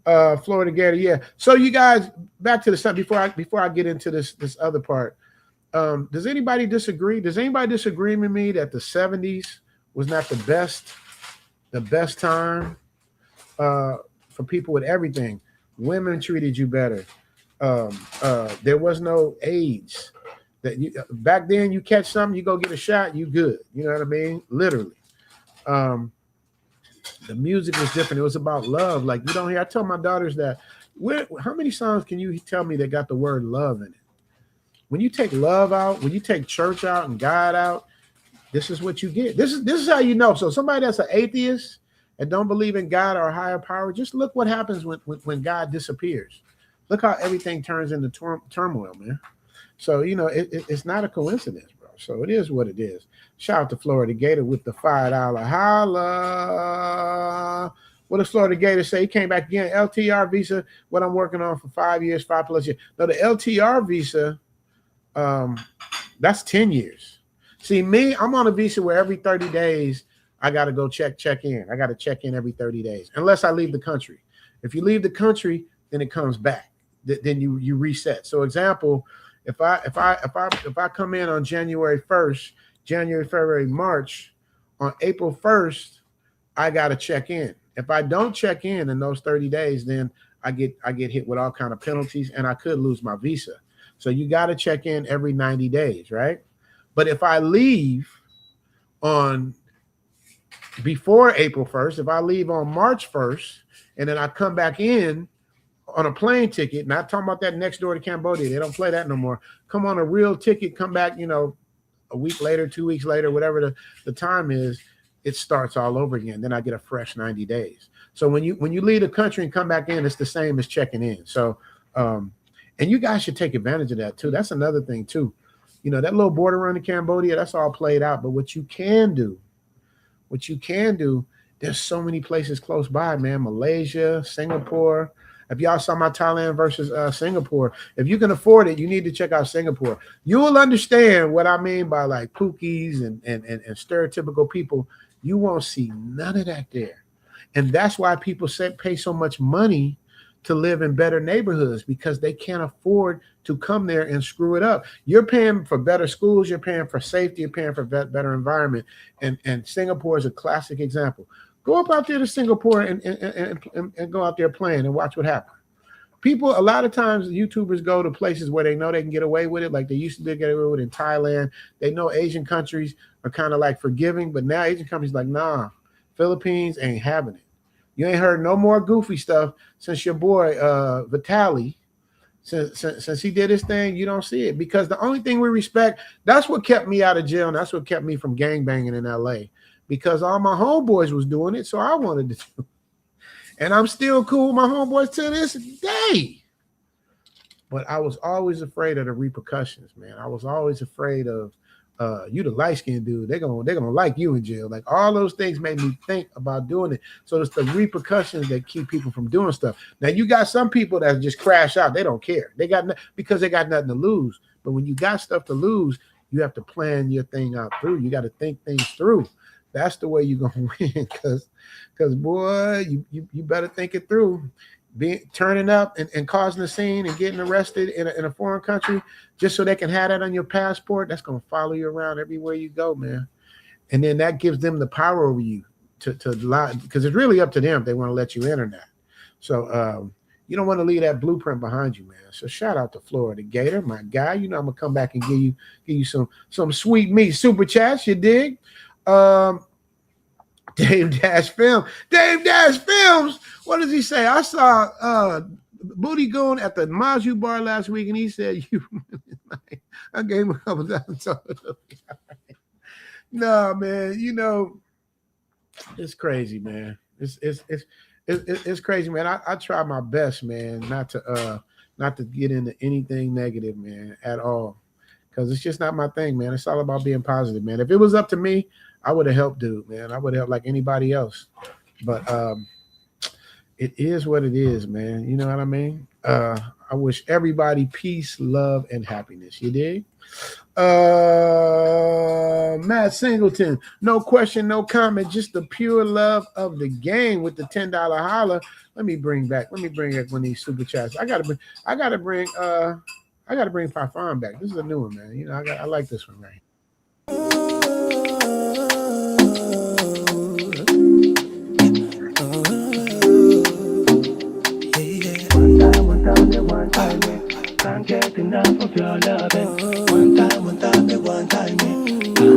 Florida Gator, yeah. So you guys, back to the stuff before I get into this other part. Does anybody disagree? Does anybody disagree with me that the 70s was not the best time for people with everything? Women treated you better. There was no AIDS. Back then, you catch something, you go get a shot, you good. You know what I mean? Literally. The music was different. It was about love. Like you don't hear. I tell my daughters that. How many songs can you tell me that got the word love in it? When you take love out, when you take church out and God out, this is what you get. This is how you know. So somebody that's an atheist and don't believe in God or a higher power, just look what happens when God disappears. Look how everything turns into turmoil, man. So, it's not a coincidence, bro. So it is what it is. Shout out to Florida Gator with the $5 holla. What does Florida Gator say? He came back again. LTR visa, what I'm working on for 5 years, 5+ years. No, the LTR visa, that's 10 years. See, me, I'm on a visa where every 30 days I got to go check in. I got to check in every 30 days, unless I leave the country. If you leave the country, then it comes back. Then you reset. So, example, if I come in on January 1st, January, February, March, on April 1st, I got to check in. If I don't check in those 30 days, then I get hit with all kind of penalties, and I could lose my visa. So you got to check in every 90 days, right? But if I leave on before April 1st, if I leave on March 1st, and then I come back in on a plane ticket, not talking about that next door to Cambodia, they don't play that no more. Come on a real ticket, come back, a week later, 2 weeks later, whatever the time is, it starts all over again. Then I get a fresh 90 days. So when you leave the country and come back in, it's the same as checking in. So, and you guys should take advantage of that too. That's another thing too. That little border run to Cambodia, that's all played out. But what you can do, there's so many places close by, man. Malaysia, Singapore. If y'all saw my Thailand versus Singapore, if you can afford it, you need to check out Singapore. You will understand what I mean by like pookies and stereotypical people. You won't see none of that there. And that's why people pay so much money to live in better neighborhoods, because they can't afford to come there and screw it up. You're paying for better schools, you're paying for safety, you're paying for better environment. And Singapore is a classic example. Go up out there to Singapore and go out there playing and watch what happens. People, a lot of times, YouTubers go to places where they know they can get away with it, like they used to get away with it in Thailand. They know Asian countries are kind of like forgiving, but now Asian countries like, nah, Philippines ain't having it. You ain't heard no more goofy stuff since your boy Vitaly. Since he did his thing, you don't see it, because the only thing we respect, that's what kept me out of jail, and that's what kept me from gangbanging in LA, because all my homeboys was doing it, so I wanted to do it. And I'm still cool with my homeboys to this day. But I was always afraid of the repercussions, man. I was always afraid of you the light-skinned dude. They're gonna like you in jail. Like, all those things made me think about doing it. So it's the repercussions that keep people from doing stuff. Now you got some people that just crash out. They don't care. Because they got nothing to lose. But when you got stuff to lose, you have to plan your thing out through. You got to think things through. That's the way you're gonna win. Because boy, you better think it through. Turning up and causing a scene and getting arrested in a foreign country just so they can have that on your passport, that's going to follow you around everywhere you go, man. And then that gives them the power over you to lie, because it's really up to them if they want to let you in or not. So you don't want to leave that blueprint behind you, man. So shout out to Florida Gator, my guy. I'm gonna come back and give you some sweet meat super chats. You dig? Dave Dash Films. What does he say? I saw Booty Goon at the Maju bar last week, and he said, I gave him a couple times. No, man, it's crazy, man. It's crazy, man. I try my best, man, not to get into anything negative, man, at all. Because it's just not my thing, man. It's all about being positive, man. If it was up to me, I would have helped dude, man. I would have helped like anybody else. But it is what it is, man. You know what I mean? I wish everybody peace, love, and happiness. You dig? Matt Singleton, no question, no comment, just the pure love of the game with the $10 holla. Let me bring back one of these super chats. I gotta bring Parfum back. This is a new one, man. I like this one right here. One time, can't get enough of your loving. One time, can't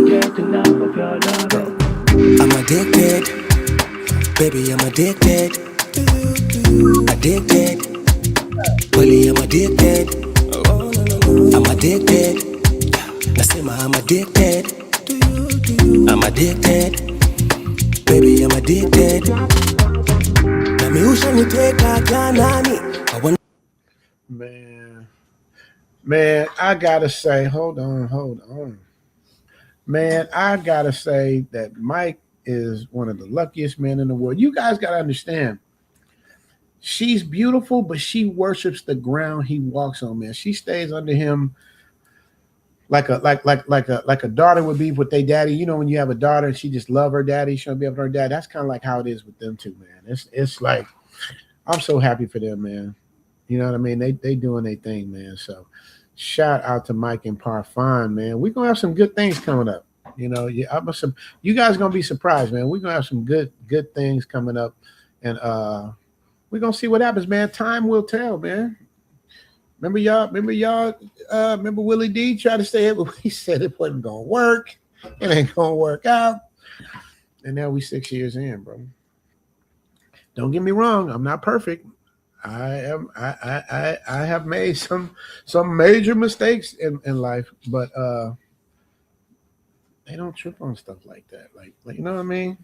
get enough of your loving. I'm addicted, baby, I'm addicted. Addicted, Willie, I'm addicted. I'm addicted. Nasema I'm addicted. I'm addicted, baby, I'm addicted. Nami ushaniteka janani. Man, Man, I gotta say, hold on. Man, I gotta say that Mike is one of the luckiest men in the world. You guys gotta understand. She's beautiful, but she worships the ground he walks on, man. She stays under him like a daughter would be with their daddy. You know, when you have a daughter and she just love her daddy, she'll be up with her dad. That's kind of like how it is with them two, man. It's like I'm so happy for them, man. You know what I mean? They doing their thing, man. So shout out to Mike and Parfine, man. We're gonna have some good things coming up. You know, you guys gonna be surprised, man. We're gonna have some good things coming up, and we're gonna see what happens, man. Time will tell, man. Remember Willie D tried to say it, but he said it wasn't gonna work. It ain't gonna work out. And now we 6 years in, bro. Don't get me wrong, I'm not perfect. I have made some major mistakes in life, but they don't trip on stuff like that. Like you know what I mean?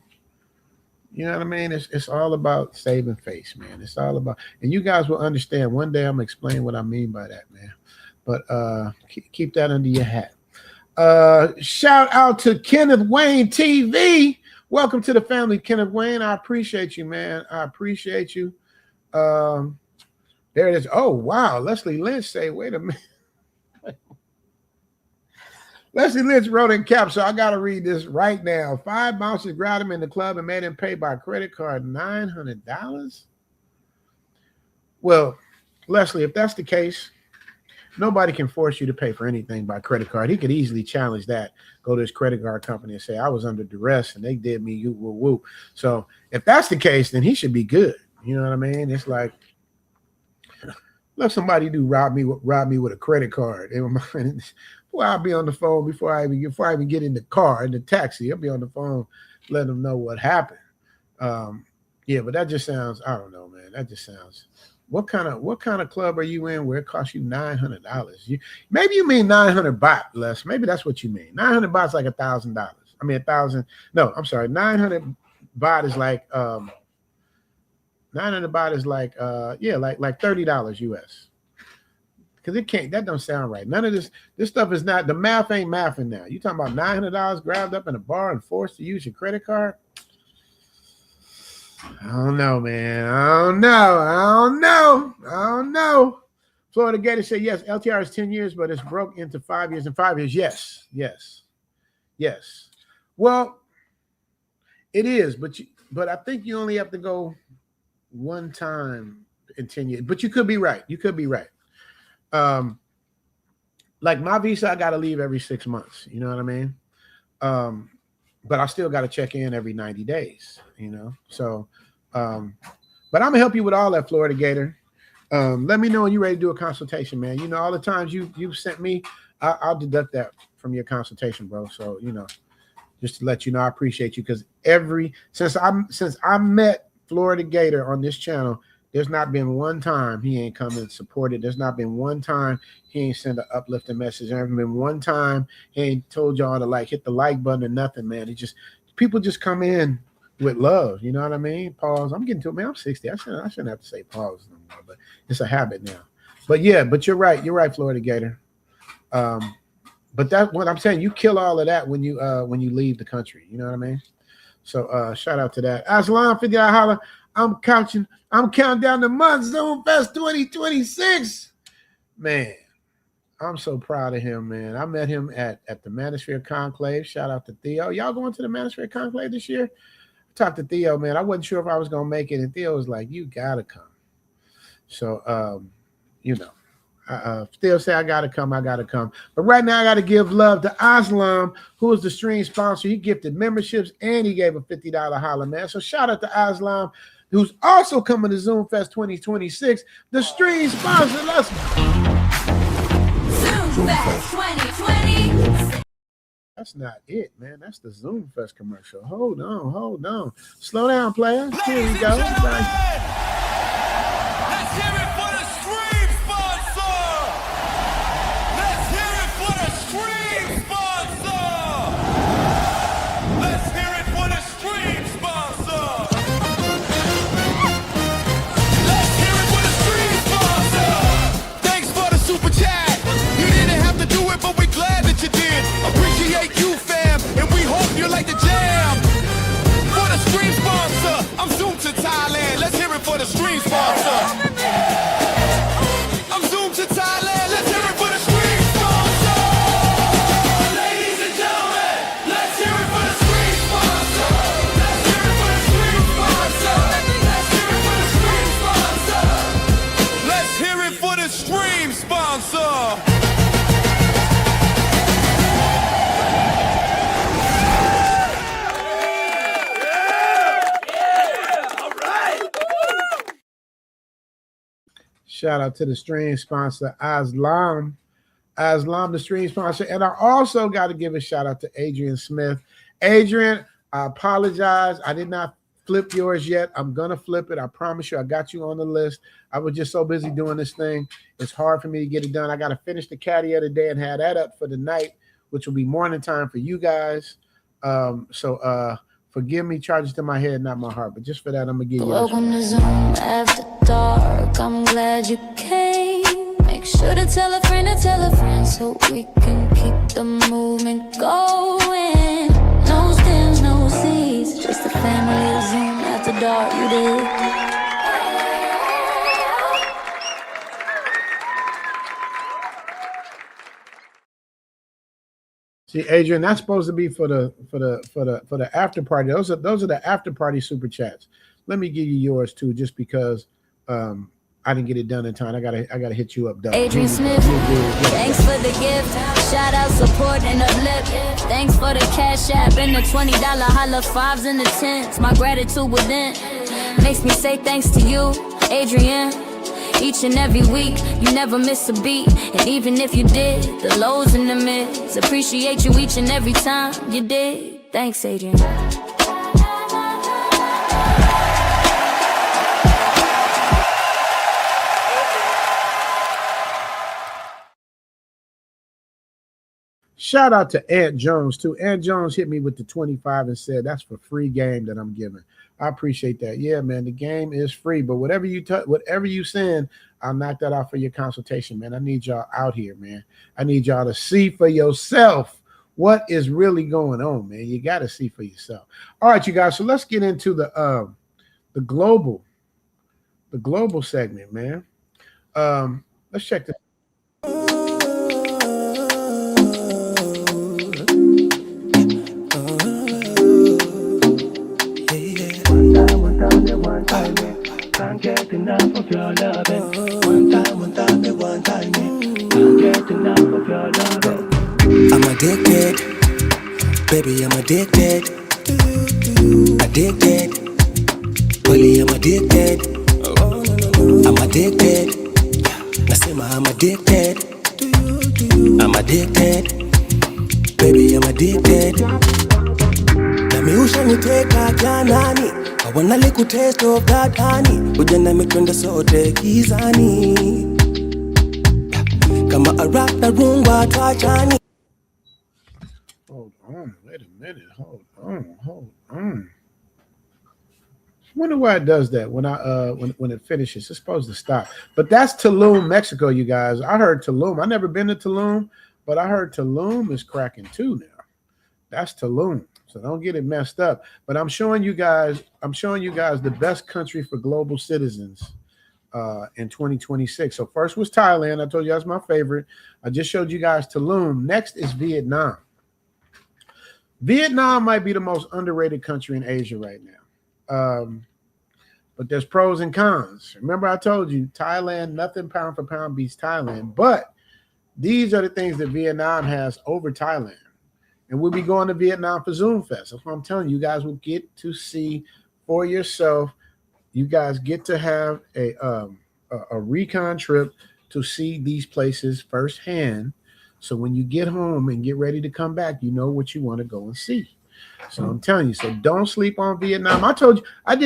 You know what I mean? It's all about saving face, man. It's all about, and you guys will understand. One day I'm gonna explain what I mean by that, man. But keep that under your hat. Shout out to Kenneth Wayne TV. Welcome to the family, Kenneth Wayne. I appreciate you, man. I appreciate you. There it is. Oh wow, Leslie Lynch say, wait a minute. Leslie Lynch wrote in caps, so I got to read this right now. 5 bouncers grabbed him in the club and made him pay by credit card $900. Well, Leslie, if that's the case, nobody can force you to pay for anything by credit card. He could easily challenge that, go to his credit card company and say, I was under duress and they did me, you woo woo. So if that's the case, then he should be good. You know what I mean? It's like, let somebody rob me with a credit card. Well, I'll be on the phone before I even get in the car, in the taxi. I'll be on the phone, let them know what happened. Yeah, but that just sounds, I don't know, man. That just sounds, what kind of club are you in where it costs you $900? Maybe you mean 900 baht, Les. Maybe that's what you mean. 900 baht is like $1,000. I mean, 1,000. No, I'm sorry. 900 baht is like 900 baht is like like $30 US. Because that don't sound right. None of this stuff is not, the math ain't mathing now. You talking about $900 grabbed up in a bar and forced to use your credit card? I don't know, man. I don't know. Florida Gator said, yes, LTR is 10 years, but it's broke into 5 years and 5 years. Yes. Well, it is, but I think you only have to go one time in 10 years. But you could be right. Like my visa, I got to leave every 6 months. You know what I mean? But I still got to check in every 90 days, you know? So, but I'm gonna help you with all that, Florida Gator. Let me know when you're ready to do a consultation, man. You know, all the times you sent me, I'll deduct that from your consultation, bro. So, you know, just to let you know, I appreciate you, because since I met Florida Gator on this channel, there's not been one time he ain't come and supported. There's not been one time he ain't sent an uplifting message. There hasn't been one time he ain't told y'all to hit the like button or nothing, man. People just come in with love. You know what I mean? Pause. I'm getting to it, man. I'm 60. I shouldn't have to say pause no more, but it's a habit now. But yeah, but you're right. You're right, Florida Gator. But that's what I'm saying. You kill all of that when you leave the country. You know what I mean? So shout out to that. Aslan 50 holla. I'm counting down the months. Zone Fest 2026. Man, I'm so proud of him, man. I met him at the Manosphere Conclave. Shout out to Theo. Y'all going to the Manosphere Conclave this year? I talked to Theo, man. I wasn't sure if I was gonna make it, and Theo was like, "You gotta come." So, you know, Theo said, "I gotta come. But right now, I gotta give love to Aslam, who is the stream sponsor. He gifted memberships and he gave a $50 holla, man. So shout out to Aslam, who's also coming to Zoom Fest 2026, the stream sponsor. Let's go. Zoom Fest 2020. That's not it, man. That's the Zoom Fest commercial. Hold on. Slow down, players. Here we go. Let's hear it for the stream sponsor. Let's hear it for the stream sponsor. Let's hear it for the stream sponsor. Let's hear it for the stream sponsor. Thanks for the super chat. Thailand. Let's hear it for the stream sponsor. I'm zoomed to Thailand. Let's hear it for the stream sponsor. Ladies and gentlemen, let's hear it for the stream sponsor. Let's hear it for the stream sponsor. Let's hear it for the stream sponsor. Let's hear it for the stream sponsor. Shout out to the stream sponsor, Aslam, the stream sponsor. And I also got to give a shout out to Adrian Smith. Adrian, I apologize. I did not flip yours yet. I'm going to flip it. I promise you. I got you on the list. I was just so busy doing this thing. It's hard for me to get it done. I got to finish the caddy of the day and have that up for the night, which will be morning time for you guys. So forgive me, charges to my head, not my heart. But just for that, I'm going to give you Welcome to Zoom after dark. I'm glad you came. Make sure to tell a friend so we can keep the movement going. No stems, no seeds, just a family of Zoom after dark. You did. See, Adrian, that's supposed to be for the after party. Those are the after party super chats. Let me give you yours too, just because I didn't get it done in time. I gotta hit you up, Doug. Adrian Smith, thanks for the gift. Shout out, support, and uplift. Thanks for the cash app and the $20 holla, 5s and the 10s. My gratitude within makes me say thanks to you, Adrian. Each and every week, you never miss a beat. And even if you did, the lows and the mids, appreciate you each and every time you did. Thanks, Adrian. Shout out to Aunt Jones too. Aunt Jones hit me with the 25 and said that's for free game that I'm giving. I appreciate that. Yeah, man, the game is free, but whatever you send, I'll knock that out for your consultation, man. I need y'all out here, man. I need y'all to see for yourself what is really going on, man. You got to see for yourself. All right, you guys. So let's get into the global segment, man. Let's check this. Can't get enough of your loving. One time, can't get enough of your loving. I'm addicted, baby, I'm addicted. Addicted, really, I'm addicted. I'm addicted, nasema I'm addicted. I'm addicted, baby, I'm addicted. Nami ushaniteka janani, I wanna lick with taste of that honey. Ujana mitwende sote kizani, kama a rap na rumba twachani. Hold on, wait a minute. Hold on. I wonder why it does that when it finishes. It's supposed to stop. But that's Tulum, Mexico, you guys. I heard Tulum. I've never been to Tulum, but I heard Tulum is cracking too now. That's Tulum. So don't get it messed up. But I'm showing you guys the best country for global citizens in 2026. So first was Thailand. I told you that's my favorite. I just showed you guys Tulum. Next is Vietnam. Vietnam might be the most underrated country in Asia right now. But there's pros and cons. Remember, I told you Thailand, nothing pound for pound beats Thailand. But these are the things that Vietnam has over Thailand. And we'll be going to Vietnam for Zoom Fest. That's what I'm telling you. You guys will get to see for yourself. You guys get to have a recon trip to see these places firsthand. So when you get home and get ready to come back, you know what you want to go and see. So I'm telling you, so don't sleep on Vietnam. I told you,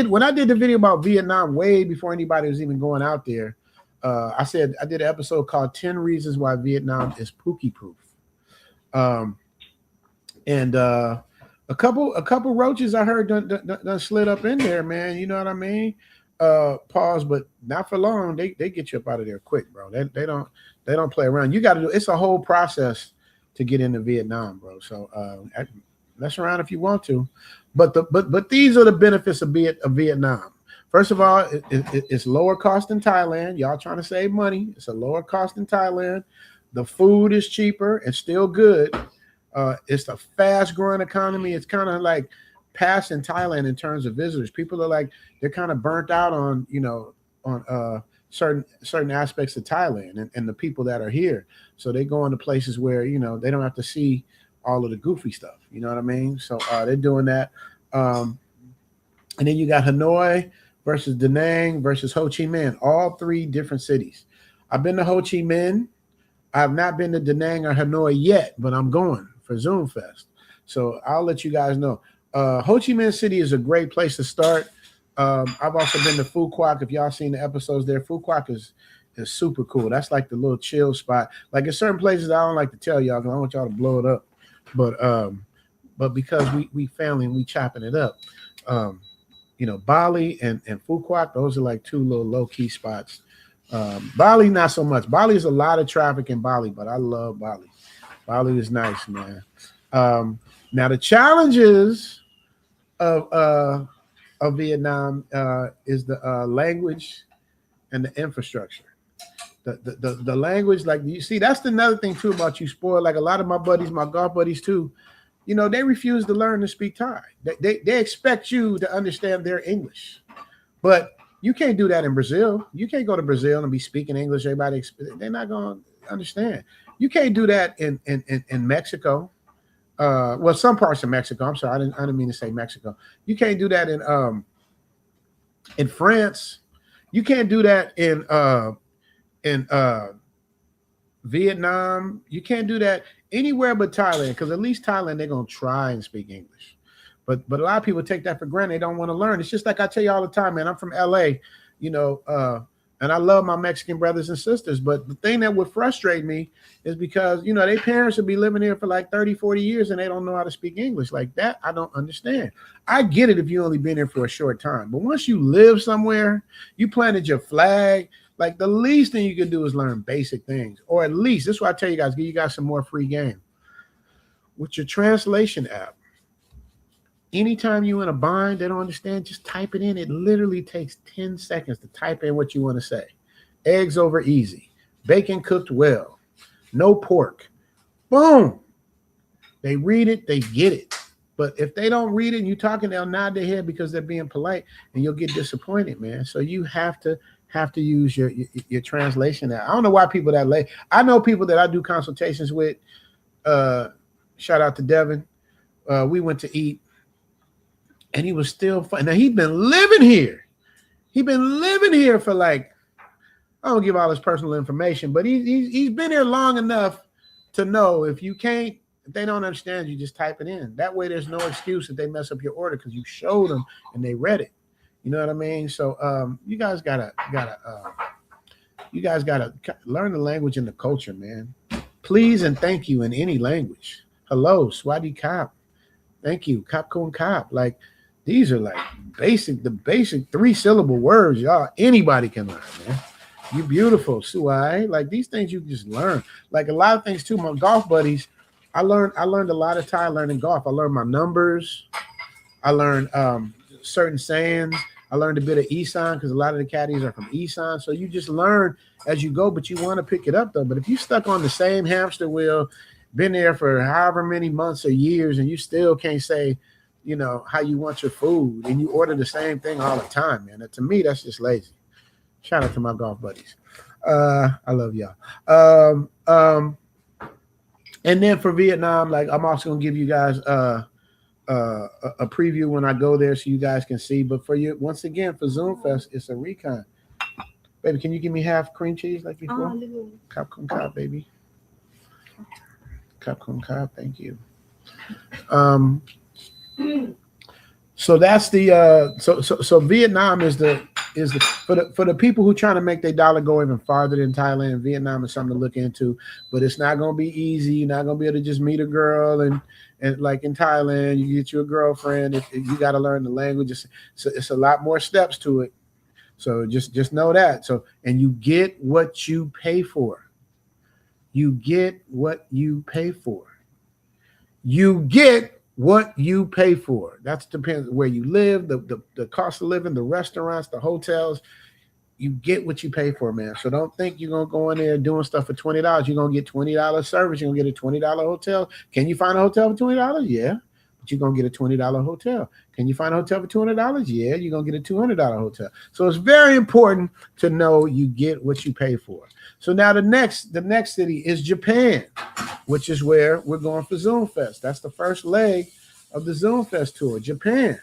when I did the video about Vietnam way before anybody was even going out there, I said I did an episode called 10 Reasons Why Vietnam is Pookie Proof. And a couple roaches I heard done slid up in there, man. You know what I mean? Pause, but not for long. They get you up out of there quick, bro. They don't play around. You got to do. It's a whole process to get into Vietnam, bro. So mess around if you want to, but these are the benefits of Vietnam. First of all, it's lower cost than Thailand. Y'all trying to save money. It's a lower cost than Thailand. The food is cheaper and still good. It's a fast growing economy. It's kind of like passing Thailand in terms of visitors. People are like, they're kind of burnt out on, on certain aspects of Thailand and the people that are here. So they go into places where, they don't have to see all of the goofy stuff. You know what I mean? So they're doing that. And then you got Hanoi versus Da Nang versus Ho Chi Minh, all three different cities. I've been to Ho Chi Minh. I have not been to Da Nang or Hanoi yet, but I'm going for Zoom Fest. So I'll let you guys know. Ho Chi Minh City is a great place to start. I've also been to Phu Quoc. If y'all seen the episodes there, Phu Quoc is super cool. That's like the little chill spot. Like in certain places, I don't like to tell y'all because I want y'all to blow it up. But because we family and we chopping it up, Bali and Phu Quoc, those are like two little low key spots. Bali, not so much. Bali is a lot of traffic in Bali, but I love Bali. Bali is nice, man. Now the challenges of Vietnam is the language and the infrastructure. The language, like you see, that's another thing too about you spoiled. Like a lot of my buddies, my golf buddies too, they refuse to learn to speak Thai. They expect you to understand their English, but you can't do that in Brazil. You can't go to Brazil and be speaking English. Everybody, they're not going to understand. You can't do that in Mexico. Well, some parts of Mexico. I'm sorry, I didn't mean to say Mexico. You can't do that in France. You can't do that in Vietnam. You can't do that anywhere but Thailand, because at least Thailand, they're going to try and speak English. But a lot of people take that for granted. They don't want to learn. It's just like I tell you all the time, man, I'm from LA, and I love my Mexican brothers and sisters. But the thing that would frustrate me is because, their parents would be living here for like 30, 40 years and they don't know how to speak English. Like that, I don't understand. I get it if you only been here for a short time. But once you live somewhere, you planted your flag, like the least thing you can do is learn basic things. Or at least, this is why I tell you guys, give you guys some more free game. With your translation app, anytime you're in a bind, they don't understand, just type it in. It literally takes 10 seconds to type in what you want to say. Eggs over easy. Bacon cooked well. No pork. Boom. They read it, they get it. But if they don't read it and you're talking, they'll nod their head because they're being polite, and you'll get disappointed, man. So you have to use your translation app. I don't know why people that late. I know people that I do consultations with. Shout out to Devin. We went to eat. And he was still fun. Now he'd been living here. He'd been living here for like, I don't give all his personal information, but he's been here long enough to know if they don't understand, you just type it in. That way there's no excuse that they mess up your order because you showed them and they read it. You know what I mean? So you guys gotta learn the language and the culture, man. Please and thank you in any language. Hello, Swati Kap. Thank you, Kap Kun Kap. Like, these are like the basic 3-syllable words, y'all. Anybody can learn, man. You beautiful, Suai. Like these things you just learn. Like a lot of things too. My golf buddies, I learned a lot of Thai learning golf. I learned my numbers. I learned certain sayings. I learned a bit of Isan because a lot of the caddies are from Isan. So you just learn as you go, but you want to pick it up though. But if you stuck on the same hamster wheel, been there for however many months or years, and you still can't say, how you want your food, and you order the same thing all the time, man. To me, that's just lazy. Shout out to my golf buddies. I love y'all. And then for Vietnam, like I'm also gonna give you guys a preview when I go there so you guys can see. But for you, once again, for Zoom Fest, it's a recon. Baby, can you give me half cream cheese like before? Kap Kun Kap, baby. Kap Kun Kap, thank you. So that's the so Vietnam is the for the people who trying to make their dollar go even farther than Thailand. Vietnam is something to look into, but it's not going to be easy. You're not going to be able to just meet a girl and like in Thailand, you get you a girlfriend. If you got to learn the language. It's a lot more steps to it. So just know that. So and you get what you pay for. You get what you pay for. You get what you pay for. That depends where you live, the cost of living, the restaurants, the hotels. You get what you pay for, man. So don't think you're gonna go in there doing stuff for $20. You're gonna get $20 service. You're gonna get a $20 hotel. Can you find a hotel for $20? Yeah, but you're gonna get a $20 hotel. Can you find a hotel for $200? Yeah, you're gonna get a $200 hotel. So it's very important to know you get what you pay for. So now the next city is Japan, which is where we're going for Zoom Fest. That's the first leg of the Zoom Fest tour, Japan.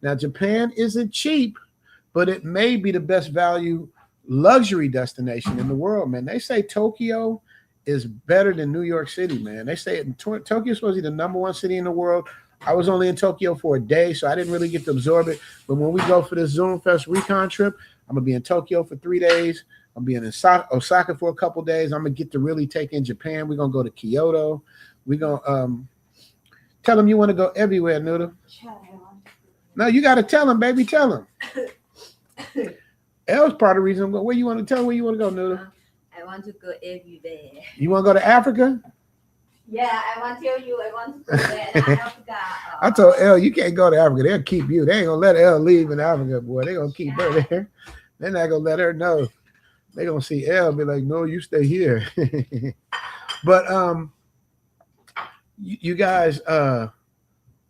Now Japan isn't cheap, but it may be the best value luxury destination in the world, man. They say Tokyo is better than New York City, man. They say Tokyo is supposed to be the #1 city in the world. I was only in Tokyo for a day, so I didn't really get to absorb it. But when we go for this Zoom Fest recon trip, I'm going to be in Tokyo for 3 days. I'm being in Osaka for a couple days. I'm going to get to really take in Japan. We're going to go to Kyoto. We're going to tell them you want to go everywhere, Noodle. No, you got to tell them, baby. Tell them. L's part of the reason. Where you want to tell them where you want to go, Noodle? I want to go everywhere. You want to go to Africa? Yeah, I want to tell you. I want to go there. Africa. I told L, you can't go to Africa. They'll keep you. They ain't gonna let L leave in Africa, boy. They're gonna keep her there. They're not gonna let her know. They're gonna see L be like, no, you stay here. But you guys,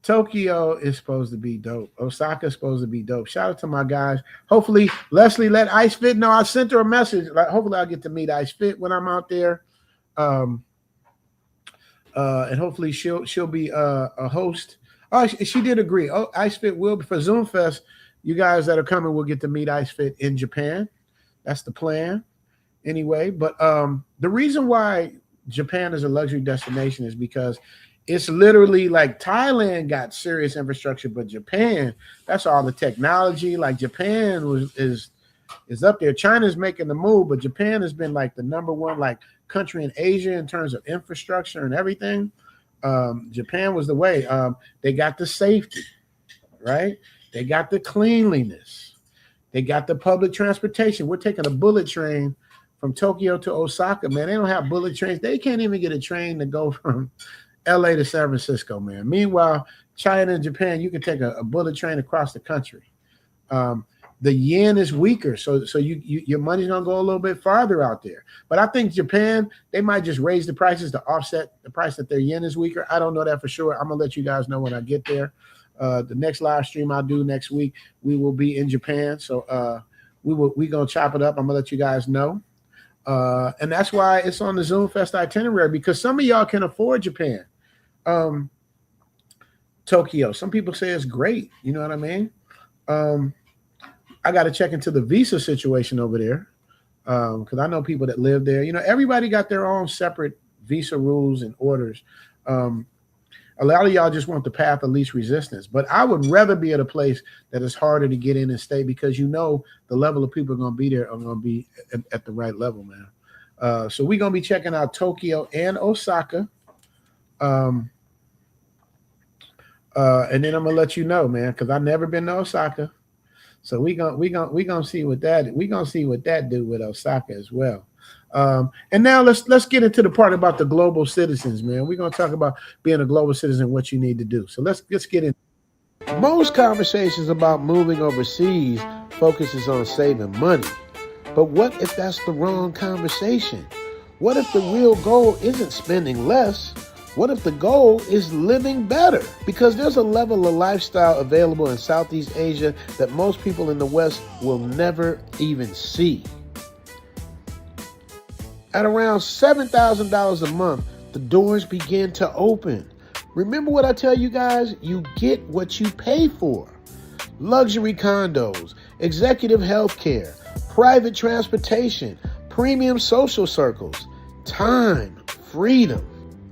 Tokyo is supposed to be dope. Osaka is supposed to be dope. Shout out to my guys. Hopefully, Leslie let Ice Fit know. I sent her a message. Like, hopefully, I'll get to meet Ice Fit when I'm out there. And hopefully, she'll be a host. Oh, she did agree. Oh, Ice Fit will be for Zoom Fest. You guys that are coming will get to meet Ice Fit in Japan. That's the plan, anyway. But the reason why Japan is a luxury destination is because it's literally like Thailand got serious infrastructure, but Japan, that's all the technology. Like Japan is up there. China's making the move, but Japan has been like the #1 like country in Asia in terms of infrastructure and everything. Japan was the way. They got the safety, right? They got the cleanliness. They got the public transportation. We're taking a bullet train from Tokyo to Osaka, man. They don't have bullet trains. They can't even get a train to go from LA to San Francisco, man. Meanwhile, China and Japan, you can take a bullet train across the country. The yen is weaker, so your money's gonna go a little bit farther out there. But I think Japan, they might just raise the prices to offset the price that their yen is weaker. I don't know that for sure. I'm gonna let you guys know when I get there. The next live stream I'll do next week, we will be in Japan. So we gonna chop it up. I'm gonna let you guys know. And that's why it's on the Zoom Fest itinerary, because some of y'all can afford Japan. Tokyo. Some people say it's great. You know what I mean? I got to check into the visa situation over there because I know people that live there. You know, everybody got their own separate visa rules and orders. A lot of y'all just want the path of least resistance, but I would rather be at a place that is harder to get in and stay, because you know the level of people are going to be there are going to be at the right level, man. So we're going to be checking out Tokyo and Osaka. And then I'm gonna let you know, man, because I've never been to Osaka. So we gonna see what that do with Osaka as well. And now let's get into the part about the global citizens, man. We're gonna talk about being a global citizen, what you need to do. So let's get in. Most conversations about moving overseas focuses on saving money. But what if that's the wrong conversation? What if the real goal isn't spending less? What if the goal is living better? Because there's a level of lifestyle available in Southeast Asia that most people in the West will never even see. At around $7,000 a month, the doors begin to open. Remember what I tell you guys? You get what you pay for. Luxury condos, executive health care, private transportation, premium social circles, time, freedom.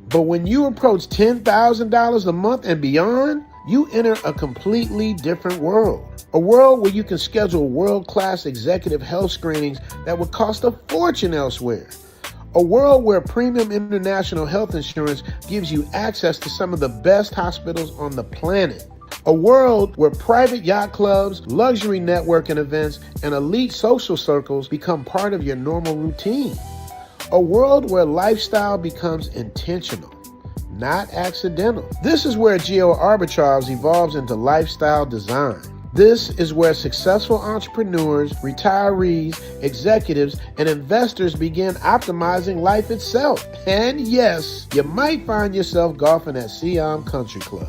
But when you approach $10,000 a month and beyond, you enter a completely different world. A world where you can schedule world-class executive health screenings that would cost a fortune elsewhere. A world where premium international health insurance gives you access to some of the best hospitals on the planet. A world where private yacht clubs, luxury networking events, and elite social circles become part of your normal routine. A world where lifestyle becomes intentional, not accidental. This is where geo-arbitrage evolves into lifestyle design. This is where successful entrepreneurs, retirees, executives, and investors begin optimizing life itself. And yes, you might find yourself golfing at Siam Country Club.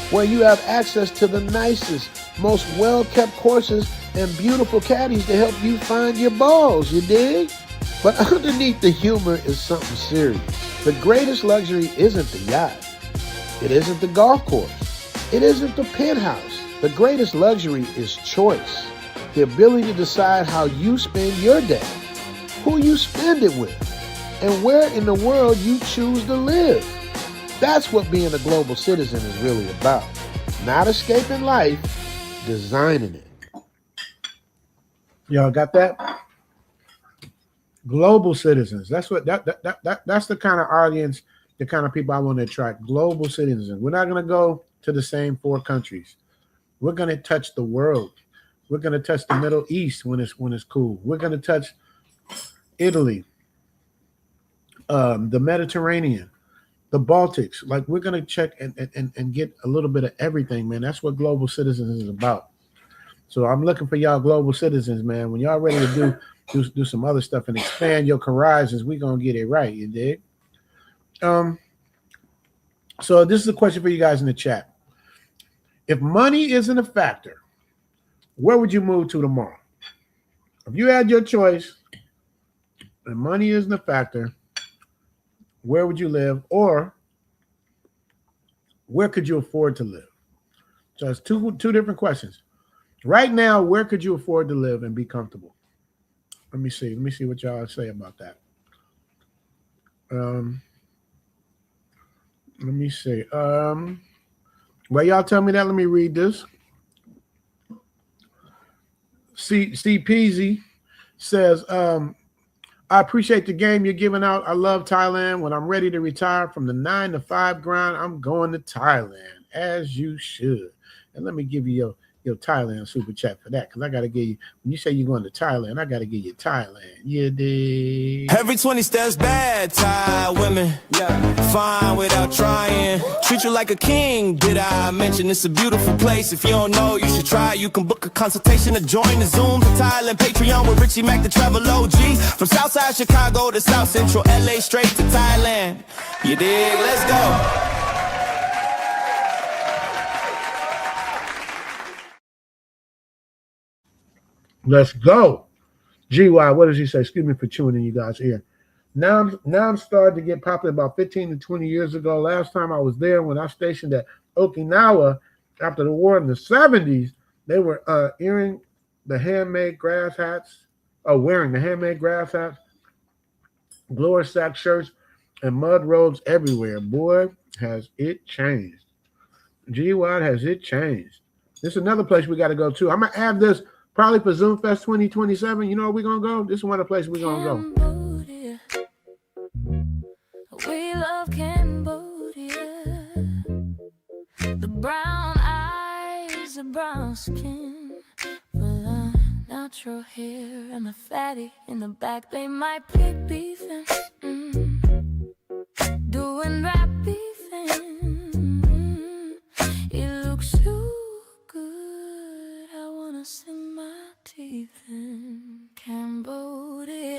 Where you have access to the nicest, most well-kept courses and beautiful caddies to help you find your balls, you dig? But underneath the humor is something serious. The greatest luxury isn't the yacht. It isn't the golf course. It isn't the penthouse. The greatest luxury is choice. The ability to decide how you spend your day, who you spend it with, and where in the world you choose to live. That's what being a global citizen is really about. Not escaping life, designing it. Y'all got that? Global citizens. That's what that's the kind of audience, the kind of people I want to attract. Global citizens. We're not going to go to the same 4 countries. We're going to touch the world. We're going to touch the Middle East when it's cool. We're going to touch Italy, the Mediterranean, the Baltics. Like, we're going to check and get a little bit of everything, man. That's what global citizens is about. So I'm looking for y'all global citizens, man. When y'all ready to do some other stuff and expand your horizons, we're going to get it right, you dig? So this is a question for you guys in the chat. If money isn't a factor, where would you move to tomorrow? If you had your choice and money isn't a factor, where would you live, or where could you afford to live? So it's two different questions. Right now, where could you afford to live and be comfortable? Let me see what y'all say about that. Let me see. Well, y'all tell me that. Let me read this. C Peasy says, I appreciate the game you're giving out. I love Thailand. When I'm ready to retire from the 9 to 5 grind, I'm going to Thailand, as you should. And let me give you your Thailand super chat for that, because I got to give you, when you say you're going to Thailand, I got to give you Thailand. You dig? Every 20 steps bad, Thai women. Yeah. Fine without trying. Treat you like a king, did I mention? It's a beautiful place. If you don't know, you should try. You can book a consultation to join the Zoom to Thailand Patreon with Richie Mac, the travel OG. From Southside Chicago to South Central LA, straight to Thailand. You dig? Let's go. Let's go. GY, what does he say? Excuse me for chewing in you guys' ear. Now I'm starting to get popular about 15 to 20 years ago. Last time I was there, when I stationed at Okinawa after the war in the 70s, they were wearing the handmade grass hats, blower sack shirts, and mud robes everywhere. Boy, has it changed. GY, has it changed. This is another place we got to go to. I'm going to add this probably for Zoom Fest 2027. You know where we're going to go? This is one of the places we're going to go. Cambodia. We love Cambodia. The brown eyes, the brown skin, the natural hair, and the fatty in the back. They might pick beefing, doing rap beefing. It looks so good, I wanna sink my teeth in Cambodia.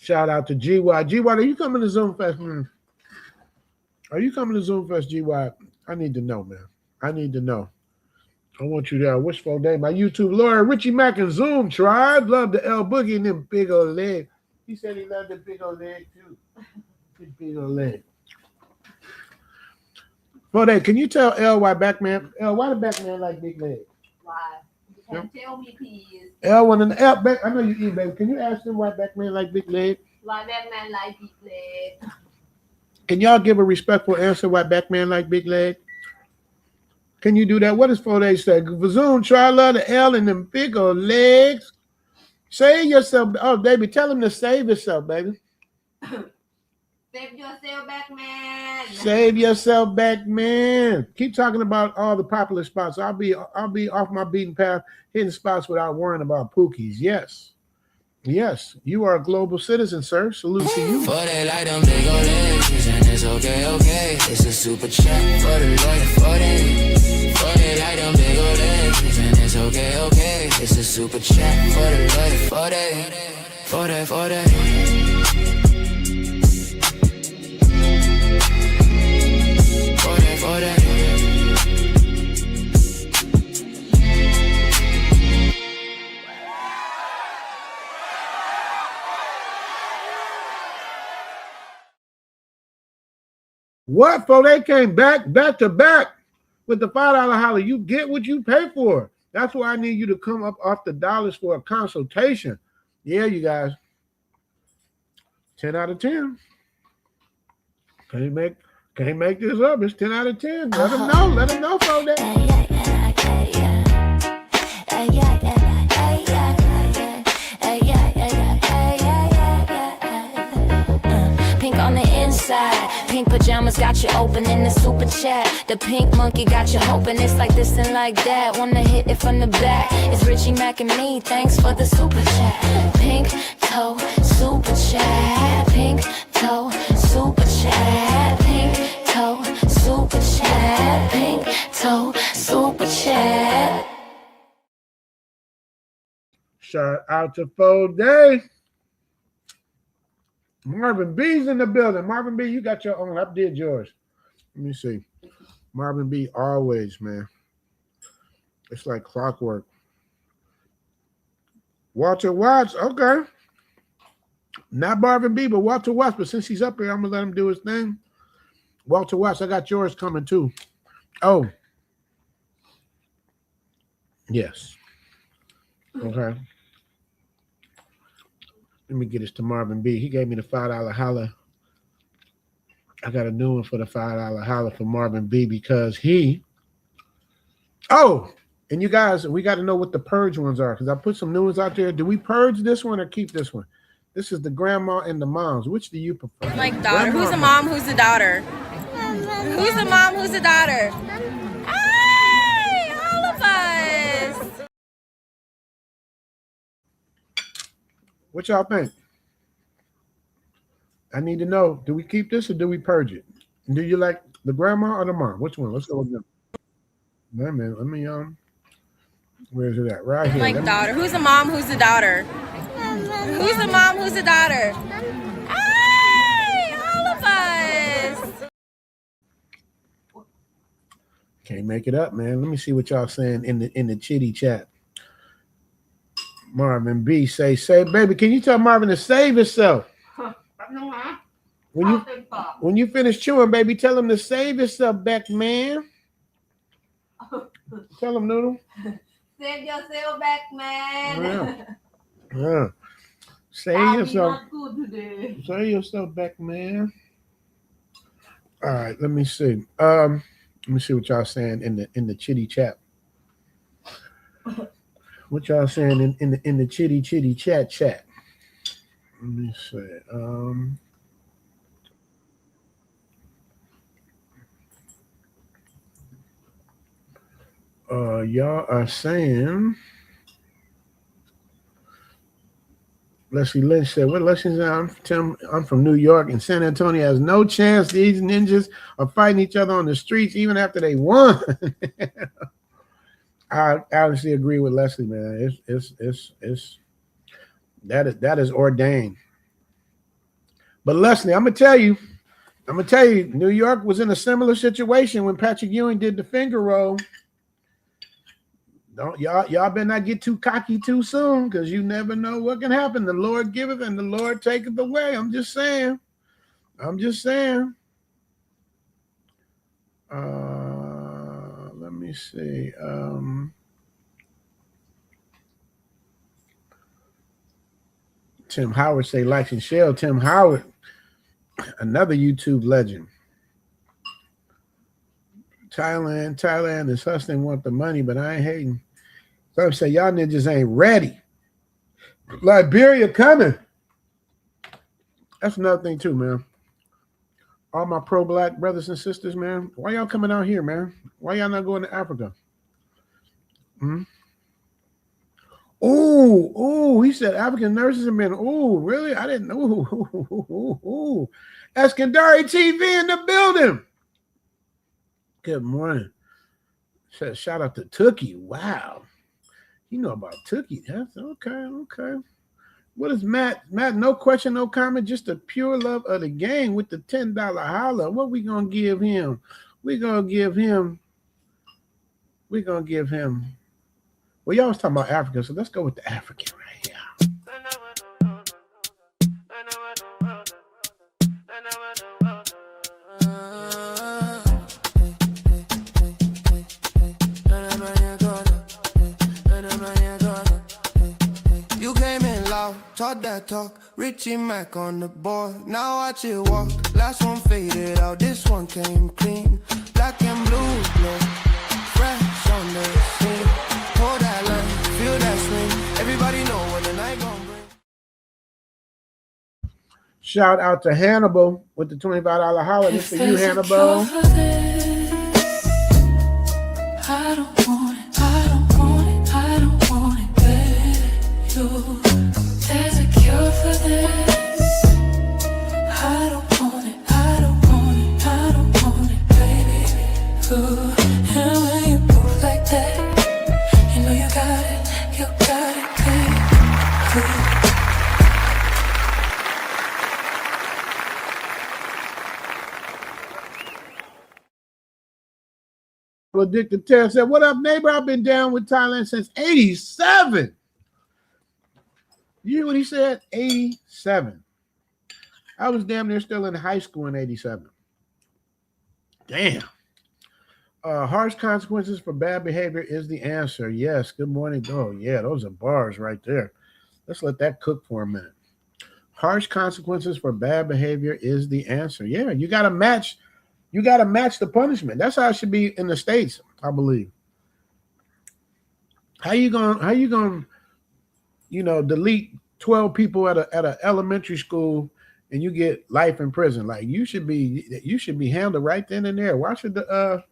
Shout out to GY. GY, are you coming to Zoom Fest? Are you coming to Zoom Fest, GY? I need to know, man. I need to know. I want you there. Wishful day. My YouTube lawyer, Richie Mack and Zoom Tribe. Love the L Boogie and them big old legs. He said he loved the big old leg too. Big old leg. Foday, can you tell L why Batman? L, why the Batman like big legs? Why? You can tell me, please. L one and L back. I know you eat, baby. Can you ask him why Batman like big legs? Why Batman like big leg? Can y'all give a respectful answer why Batman like big legs? Can you do that? What does 4 days say? Vazoom, try love the L and them big old legs. Save yourself. Oh, baby, tell him to save yourself, baby. Save yourself back, man. Save yourself back, man. Keep talking about all the popular spots. I'll be off my beaten path, hitting spots without worrying about Pookies. Yes. Yes, you are a global citizen, sir. Salute to you. For they like them big old legs, and it's okay, okay. It's a super chat for the lawyer, for they like them big old legs, and it's okay, okay. It's a super chat for the lawyer, for they. What? For they came back to back with the $5 holler. You get what you pay for. That's why I need you to come up off the dollars for a consultation. Yeah, you guys. 10 out of 10. Can't make this up. It's 10 out of 10. Let them know. Let them know, for that. Pink on the inside, pink pajamas got you open in the super chat. The pink monkey got you hoping it's like this and like that. Wanna hit it from the back. It's Richie Mac and me. Thanks for the super chat. Pink toe super chat. Pink toe super chat. Pink toe super chat. Pink toe super chat. Shout out to 4 Day. Marvin B's in the building. Marvin B, you got your own. I did yours. Let me see. Marvin B, always, man. It's like clockwork. Walter Watts, okay. Not Marvin B, but Walter Watts. But since he's up here, I'm going to let him do his thing. Walter Watts, I got yours coming too. Oh. Yes. Okay. Let me get this to Marvin B. He gave me the $5 holler. I got a new one for the $5 holler for Marvin B because he. Oh, and you guys, we got to know what the purge ones are because I put some new ones out there. Do we purge this one or keep this one? This is the grandma and the moms. Which do you prefer? Like daughter. Who's a mom? Who's a daughter? Who's a mom? Who's a daughter? Hey, all of us. What y'all think? I need to know. Do we keep this or do we purge it? Do you like the grandma or the mom? Which one? Let's go with them. Wait a minute. Let me where's it at? Right here. Like daughter. Who's a mom? Who's a daughter? Who's a mom? Who's a daughter? Hey, all of us. Can't make it up, man. Let me see what y'all saying in the chitty chat. Marvin B say, baby, can you tell Marvin to save himself? When you finish chewing, baby, tell him to save yourself back, man. Tell him, Noodle. Save yourself back, man. Yeah. Save yourself. Not good today. Save yourself back, man. All right, let me see. Let me see what y'all saying in the chitty chat. What y'all saying in the chitty chat? Let me see. Y'all are saying Leslie Lynch said, what Leslie said, I'm from New York and San Antonio has no chance these ninjas are fighting each other on the streets even after they won. I honestly agree with Leslie, man. That is ordained. But Leslie, I'm gonna tell you, New York was in a similar situation when Patrick Ewing did the finger roll. Don't y'all better not get too cocky too soon, because you never know what can happen. The Lord giveth and the Lord taketh away. I'm just saying. Let me see. Tim Howard say likes and share. Tim Howard, another YouTube legend. Thailand is hustling, want the money, but I ain't hating. So I'm saying y'all ninjas ain't ready. Liberia coming. That's another thing too, man. All my pro-black brothers and sisters, man. Why y'all coming out here, man? Why y'all not going to Africa? Oh, he said African nurses have been. Oh, really? I didn't know. Ooh. Eskandari TV in the building. Good morning. Said shout out to Tookie. Wow. You know about Tookie. That's okay. What is Matt? Matt, no question, no comment, just the pure love of the game with the $10 holler. What we gonna give him? We're gonna give him. Well, y'all was talking about Africa, so let's go with the African right here. You came in loud, talk that talk. Richie Mac on the board. Now watch it walk. Last one faded out, this one came clean. Black and blue, glow. Fresh on the scene. Hold that line, feel that swing. Everybody know when the night gon' bring. Shout out to Hannibal with the $25 holler. This for you, Hannibal. I don't want it, baby. There's a cure for this. I don't want it, baby. Ooh. And when you move like that, you know you got it, baby. Ooh. Addicted Terror said, what up, neighbor? I've been down with Thailand since 87. You hear what he said? 87. I was damn near still in high school in 87. Damn. Harsh consequences for bad behavior is the answer. Yes. Good morning. Oh, yeah, those are bars right there. Let's let that cook for a minute. Harsh consequences for bad behavior is the answer. Yeah, you got to match. You got to match the punishment. That's how it should be in the States, I believe. How you going, delete 12 people at a elementary school and you get life in prison? Like you should be handled right then and there. Why should our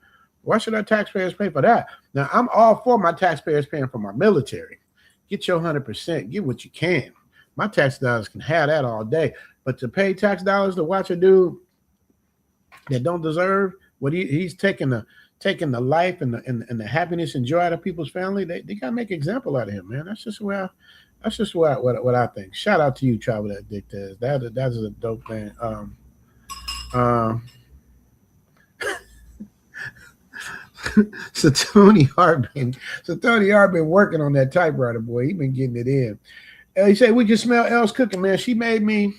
taxpayers pay for that? Now, I'm all for my taxpayers paying for my military. Get your 100%, get what you can. My tax dollars can have that all day. But to pay tax dollars to watch a dude that don't deserve what he's taking the life and the happiness and joy out of people's family, they gotta make an example out of him, man. That's just what I think. Shout out to you, Travel That Dictator. That's a dope thing. So Tony Hart been working on that typewriter, boy. He been getting it in. He said we can smell Elle's cooking, man. She made me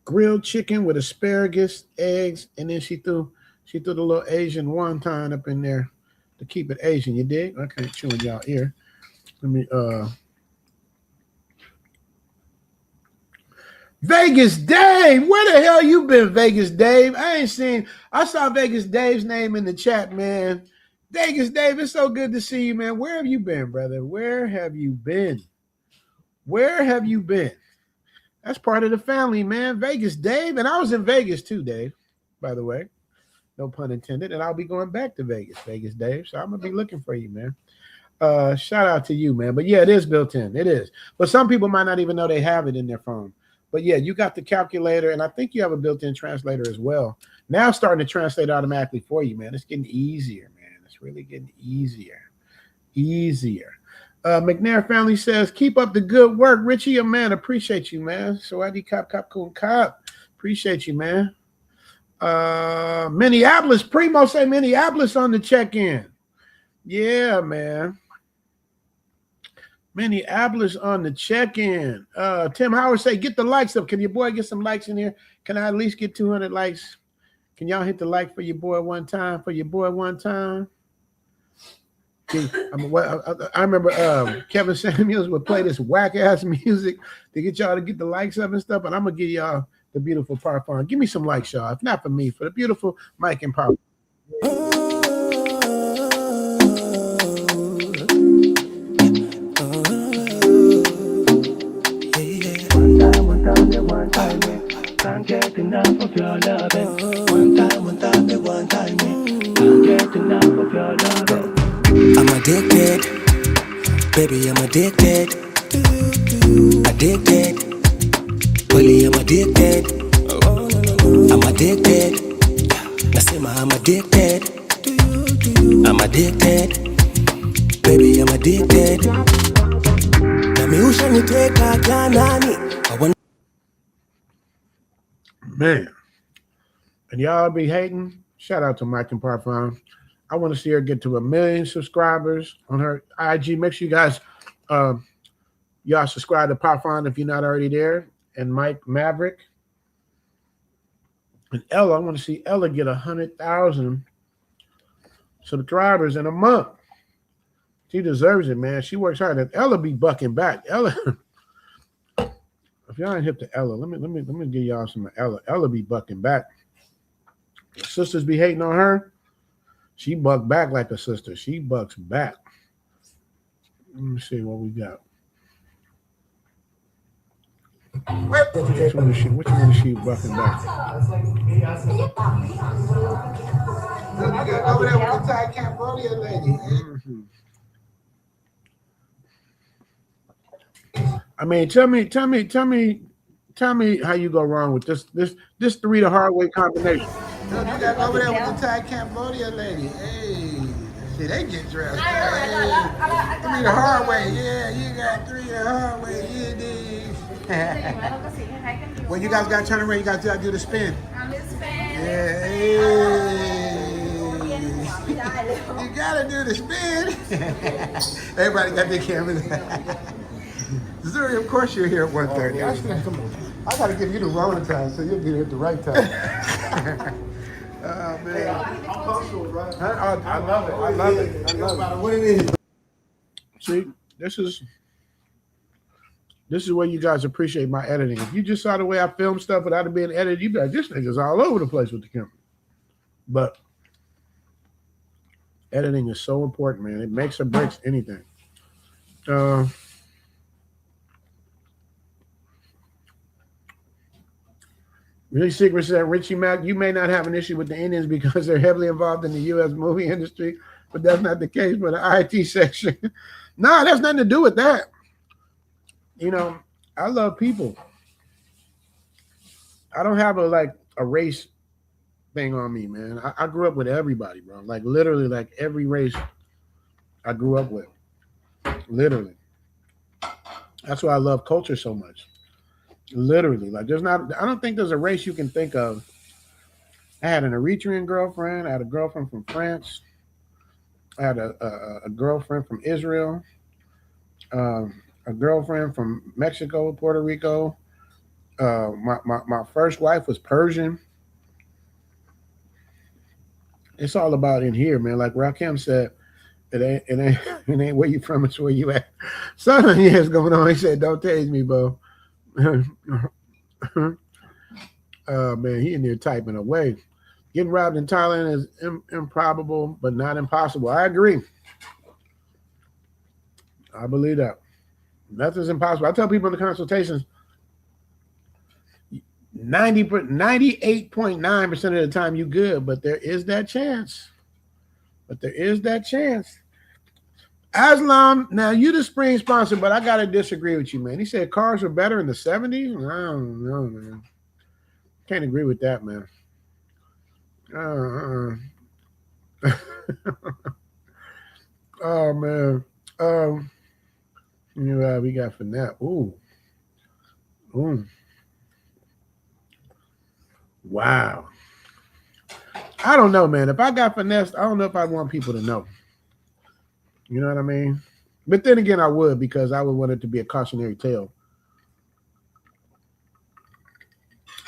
grilled chicken with asparagus, eggs, and then she threw the little Asian wonton up in there to keep it Asian. You dig? I can't chew in y'all ear. Let me Vegas Dave, where the hell you been, Vegas Dave? I saw Vegas Dave's name in the chat, man. Vegas Dave, it's so good to see you, man. Where have you been, brother? Where have you been? That's part of the family, man. Vegas Dave. And I was in Vegas too, Dave, by the way. No pun intended. And I'll be going back to Vegas, Dave. So I'm going to be looking for you, man. Shout out to you, man. But yeah, it is built in. It is. But some people might not even know they have it in their phone. But yeah, you got the calculator. And I think you have a built-in translator as well. Now it's starting to translate automatically for you, man. It's getting easier, man. It's really getting easier. McNair family says, keep up the good work. Richie, a man, appreciate you, man. Sawadi Cop. Appreciate you, man. Minneapolis, Primo say Minneapolis on the check-in. Yeah, man. Minneapolis on the check-in. Tim Howard say, get the likes up. Can your boy get some likes in here? Can I at least get 200 likes? Can y'all hit the like for your boy one time? I remember Kevin Samuels would play this whack-ass music to get y'all to get the likes up and stuff, but I'm going to give y'all the beautiful Parfum. Give me some likes, y'all. If not for me, for the beautiful Mike and Parfum. One time, can't get enough of your loving. One time, one time, can't get enough of your loving. I'm addicted, baby, I'm addicted. Addicted, Willie, I'm addicted. I'm addicted. Nasema I'm addicted. I'm addicted, baby, I'm addicted. Na miusha niteka janani. Man. And y'all be hating. Shout out to Mike and Parfum. I want to see her get to 1 million subscribers on her IG. Make sure you guys y'all subscribe to Parfum if you're not already there. And Mike Maverick. And Ella, I want to see Ella get 100,000 subscribers in a month. She deserves it, man. She works hard. And Ella be bucking back. Ella, if y'all ain't hip to Ella, let me give y'all some Ella. Ella be bucking back. Sisters be hating on her. She buck back like a sister. She bucks back. Let me see what we got. Which one is she bucking back? Over there with the Thai Cambodia lady. I mean, tell me how you go wrong with this 3 the hard way combination. You got over there with the Thai Cambodia lady. Hey, see, they get dressed. Hey, 3 the hard way. Yeah, you got 3 the hard way. You dig? Well, you guys got to turn around. You got to do the spin. Yeah. Hey. You got to do the spin. Everybody got their cameras. Zuri, of course you're here at 1:30. I got to give you the wrong time so you'll be here at the right time. Oh, man. I'm punctual, right? I love it. I love it. I love it. What it is. See, this is where you guys appreciate my editing. If you just saw the way I film stuff without it being edited, you'd be like, this nigga's all over the place with the camera. But editing is so important, man. It makes or breaks anything. Really Secret said, Richie Mack, you may not have an issue with the Indians because they're heavily involved in the U.S. movie industry, but that's not the case for the IT section. No, that's nothing to do with that. You know, I love people. I don't have a race thing on me, man. I grew up with everybody, bro. Like literally, like every race I grew up with. Literally. That's why I love culture so much. Literally, like I don't think there's a race you can think of. I had an Eritrean girlfriend. I had a girlfriend from France. I had a girlfriend from Israel. A girlfriend from Mexico, Puerto Rico. My first wife was Persian. It's all about in here, man. Like Rakim said, it ain't where you from, it's where you at. Something is going on. He said, don't tase me, bro. Man, he in there typing away. Getting robbed in Thailand is improbable, but not impossible. I agree. I believe that. Nothing's impossible. I tell people in the consultations, 98.9% of the time you good, but there is that chance. Aslam, now you the spring sponsor, but I gotta disagree with you, man. He said cars were better in the 70s. I don't know, man. Can't agree with that, man. Oh man. We got Finette. Ooh. Wow. I don't know, man. If I got finessed, I don't know if I want people to know. You know what I mean? But then again, I would, because I would want it to be a cautionary tale.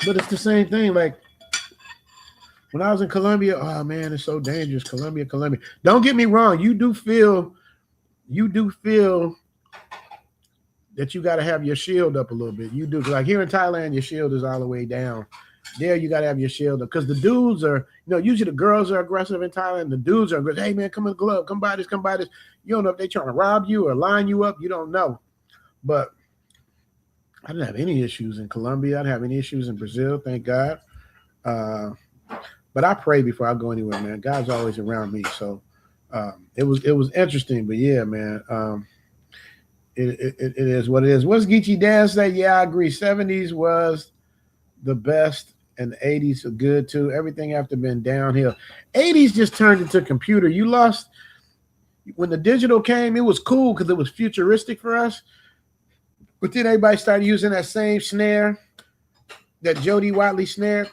But it's the same thing. Like when I was in Colombia, oh man, it's so dangerous. Colombia. Don't get me wrong. You do feel that you got to have your shield up a little bit. You do. Like here in Thailand, your shield is all the way down. There you got to have your shield up because the dudes are, usually the girls are aggressive in Thailand. The dudes are aggressive. Hey, man, come in the club. Come buy this. Come buy this. You don't know if they're trying to rob you or line you up. You don't know. But I didn't have any issues in Colombia. I didn't have any issues in Brazil, thank God. But I pray before I go anywhere, man. God's always around me. So it was interesting. But, yeah, man, it is what it is. What's Geechee Dan say? Yeah, I agree. 70s was the best. And the 80s are good too. Everything after been downhill. 80s just turned into computer. You lost when the digital came, it was cool because it was futuristic for us. But then everybody started using that same snare, that Jody Watley snare.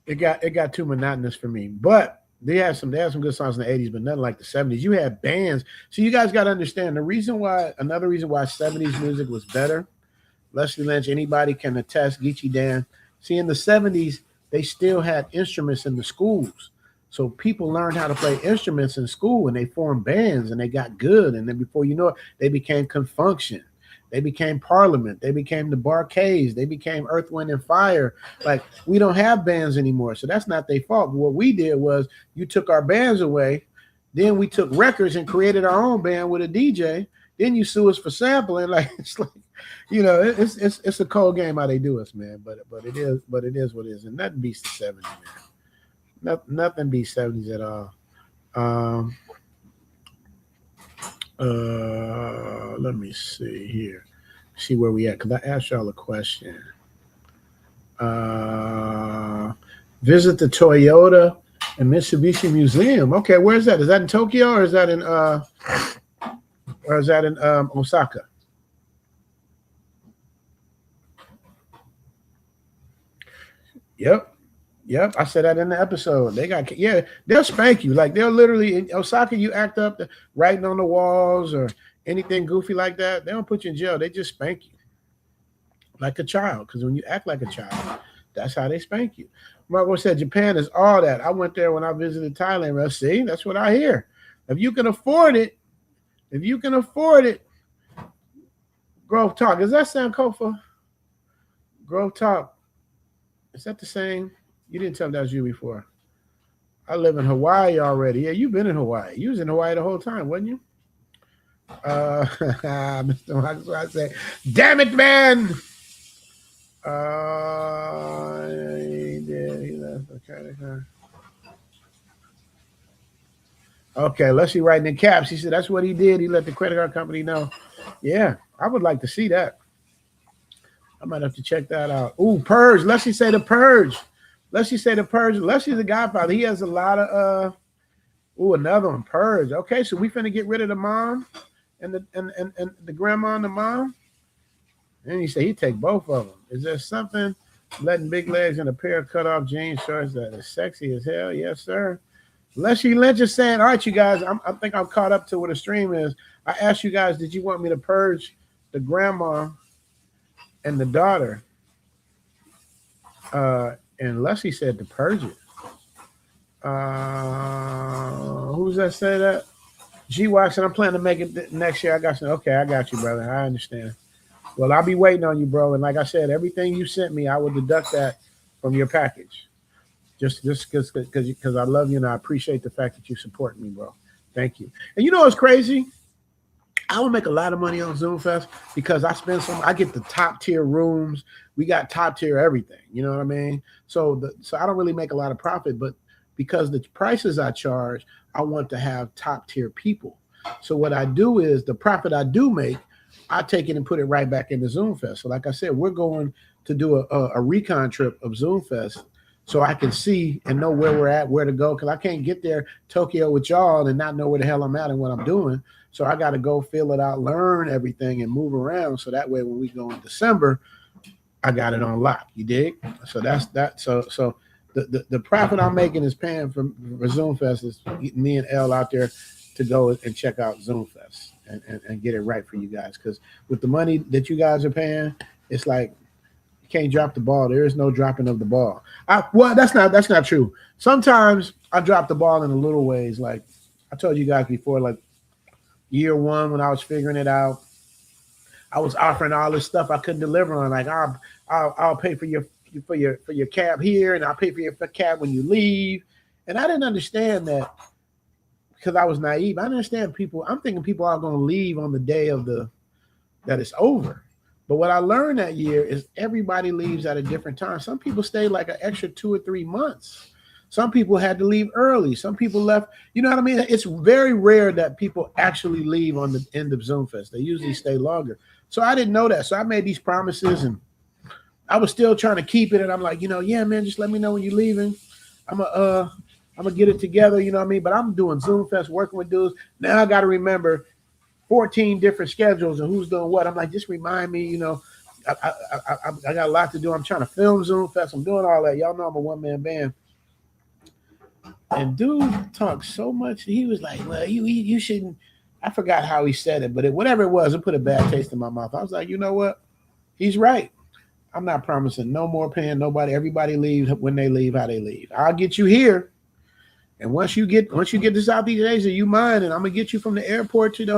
It got too monotonous for me. But they had some good songs in the 80s, but nothing like the 70s. You had bands. So you guys got to understand another reason why 70s music was better. Leslie Lynch, anybody can attest, Geechee Dan. See, in the 70s, they still had instruments in the schools. So people learned how to play instruments in school and they formed bands and they got good. And then before you know it, they became Confunction. They became Parliament. They became the Barcades. They became Earth, Wind, and Fire. Like, we don't have bands anymore. So that's not their fault. But what we did was you took our bands away. Then we took records and created our own band with a DJ. Then you sue us for sampling. Like, it's like, it's a cold game how they do us, man. But it is what it is. And nothing beats the 70s, man. Nothing beats 70s at all. Let me see here. See where we at, because I asked y'all a question. Visit the Toyota and Mitsubishi Museum. Okay, where's that? Is that in Tokyo or is that in Osaka? Yep. I said that in the episode. They'll spank you. Like, they'll literally in Osaka, you act up, writing on the walls or anything goofy like that. They don't put you in jail. They just spank you like a child. Because when you act like a child, that's how they spank you. Marco said Japan is all that. I went there when I visited Thailand. Well, see, that's what I hear. If you can afford it, Grove Talk. Does that sound Kofa? Grove Talk. Is that the same? You didn't tell me that was you before. I live in Hawaii already. Yeah, you've been in Hawaii. You was in Hawaii the whole time, wasn't you? Mr. That's what I say. Damn it, man. He did. He left. Okay, let's see. Writing in caps. He said that's what he did. He let the credit card company know. Yeah, I would like to see that. I might have to check that out. Ooh, Purge. Leslie say the Purge. Leslie's the Godfather. He has a lot of another one, Purge. Okay, so we finna get rid of the mom and the grandma and the mom. And he said he'd take both of them. Is there something letting big legs and a pair of cut off jeans shorts that is sexy as hell? Yes, sir. Leslie Lynch is saying, all right, you guys, I think I'm caught up to what a stream is. I asked you guys, did you want me to purge the grandma and the daughter? And Leslie said to purge it. Who's that say that? G-Wax, and I'm planning to make it next year. I got you. Okay, I got you, brother. I understand. Well, I'll be waiting on you, bro. And like I said, everything you sent me, I will deduct that from your package. Just because I love you and I appreciate the fact that you support me, bro. Thank you. And you know what's crazy? I will make a lot of money on Zoom Fest because I get the top tier rooms. We got top tier everything. You know what I mean? So I don't really make a lot of profit, but because the prices I charge, I want to have top tier people. So what I do is the profit I do make, I take it and put it right back into Zoom Fest. So like I said, we're going to do a recon trip of Zoom Fest so I can see and know where we're at, where to go. Because I can't get there, Tokyo, with y'all and not know where the hell I'm at and what I'm doing. So I got to go fill it out, learn everything, and move around. So that way, when we go in December, I got it on lock. You dig? So that's that. So the profit I'm making is paying for Zoom Fest is me and Elle out there to go and check out Zoom Fest and get it right for you guys. Because with the money that you guys are paying, it's like you can't drop the ball. There is no dropping of the ball. Well, that's not true. Sometimes I drop the ball in a little ways. Like I told you guys before, like year one when I was figuring it out, I was offering all this stuff I couldn't deliver on. Like I'll pay for your cab here, and I'll pay for your cab when you leave. And I didn't understand that because I was naive. I understand people. I'm thinking people are going to leave on the day of that it's over. But what I learned that year is everybody leaves at a different time. Some people stay like an extra 2 or 3 months. Some people had to leave early. Some people left. You know what I mean? It's very rare that people actually leave on the end of Zoom Fest. They usually stay longer. So I didn't know that. So I made these promises, and I was still trying to keep it. And I'm like, yeah, man, just let me know when you're leaving. I'm gonna get it together. You know what I mean? But I'm doing Zoom Fest, working with dudes. Now I got to remember 14 different schedules and who's doing what. I'm like, just remind me. I got a lot to do. I'm trying to film Zoom Fest. I'm doing all that. Y'all know I'm a one-man band. And dude talked so much. He was like, well, you shouldn't. I forgot how he said it, but whatever it was, it put a bad taste in my mouth. I was like, you know what? He's right. I'm not promising no more paying nobody. Everybody leaves when they leave, how they leave. I'll get you here. And once you get to Southeast Asia, you mine, and I'm gonna get you from the airport to the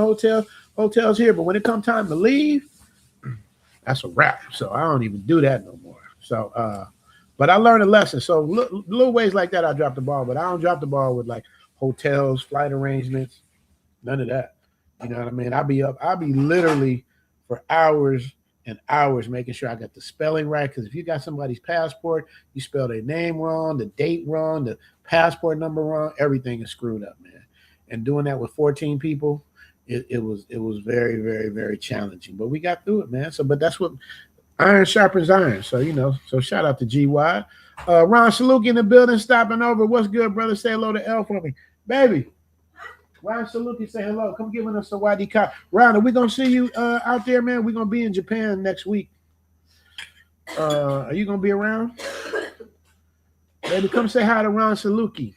hotels here. But when it comes time to leave, that's a wrap. So I don't even do that no more. So but I learned a lesson. So little ways like that, I dropped the ball, but I don't drop the ball with like hotels, flight arrangements, none of that. You know what I mean? I'll be literally for hours and hours making sure I got the spelling right. Because if you got somebody's passport, you spell their name wrong, the date wrong, the passport number wrong, everything is screwed up, man. And doing that with 14 people, it was very, very, very challenging. But we got through it, man. So, but that's what iron sharpens iron. So, so shout out to GY. Ron Saluki in the building, stopping over. What's good, brother? Say hello to L for me. Baby. Ron Saluki, say hello. Come giving us a YD cop. Ron, are we going to see you out there, man? We're going to be in Japan next week. Are you going to be around? Baby, come say hi to Ron Saluki.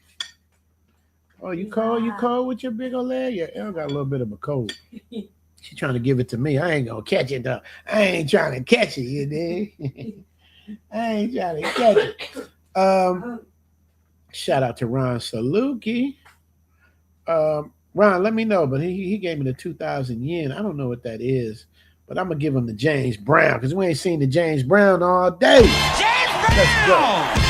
Oh, you cold? You cold with your big old leg? Yeah, Elle got a little bit of a cold. She's trying to give it to me. I ain't going to catch it, though. I ain't trying to catch it, you dig? I ain't trying to catch it. Shout out to Ron Saluki. Ron, let me know, but he gave me the 2,000 yen. I don't know what that is, but I'm going to give him the James Brown because we ain't seen the James Brown all day. James Brown! Let's go.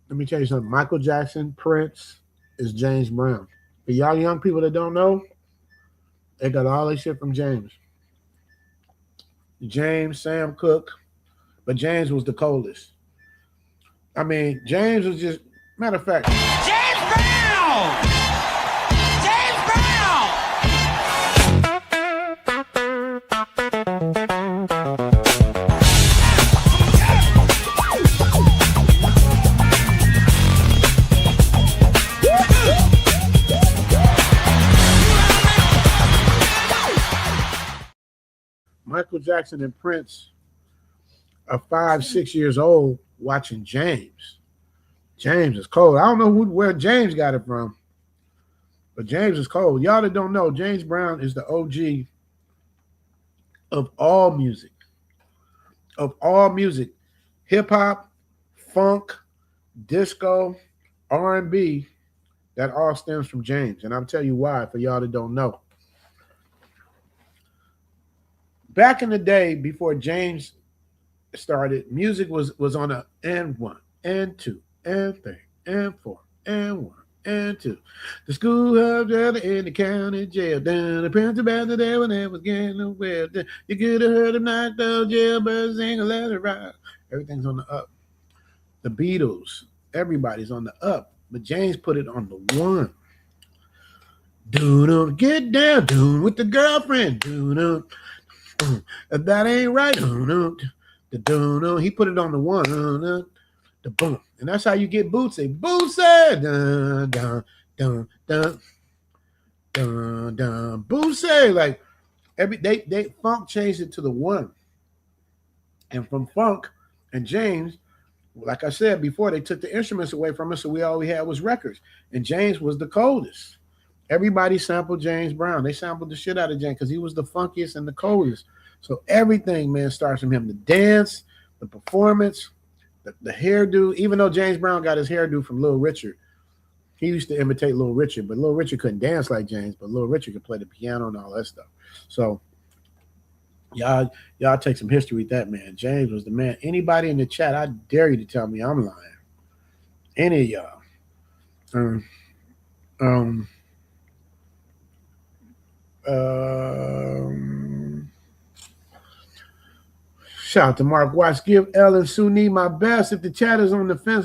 Let me tell you something. Michael Jackson, Prince is James Brown. For y'all young people that don't know, they got all this shit from James. James, Sam Cooke, but James was the coldest. I mean, James was just, matter of fact. James Brown! James Brown! Michael Jackson and Prince are 5, 6 years old watching James. James is cold. I don't know where James got it from, but James is cold. Y'all that don't know, James Brown is the OG of all music. Of all music. Hip-hop, funk, disco, R&B, that all stems from James. And I'll tell you why for y'all that don't know. Back in the day, before James started, music was on a N1, N2, N3, N4, N1, N2. The schoolhouse jail in the county jail. Down the prince about the day when they was getting nowhere. You could have heard them knock those jailbirds sing a letter right. Everything's on the up. The Beatles, everybody's on the up. But James put it on the one. Do get down, do with the girlfriend. Do if that ain't right, he put it on the one, the boom, and that's how you get Bootsy. Bootsy, dun dun dun dun dun dun. Bootsy, like they funk changed it to the one, and from funk and James, Like I said before, they took the instruments away from us, so all we had was records. And James was the coldest. Everybody sampled James Brown. They sampled the shit out of James because he was the funkiest and the coldest. So everything, man, starts from him. The dance, the performance, the hairdo. Even though James Brown got his hairdo from Little Richard, he used to imitate Little Richard, but Little Richard couldn't dance like James, but Little Richard could play the piano and all that stuff. So y'all take some history with that, man. James was the man. Anybody in the chat, I dare you to tell me I'm lying. Any of y'all. Shout out to Mark Watts. Give Ellen Suni my best. If the chat is on the fence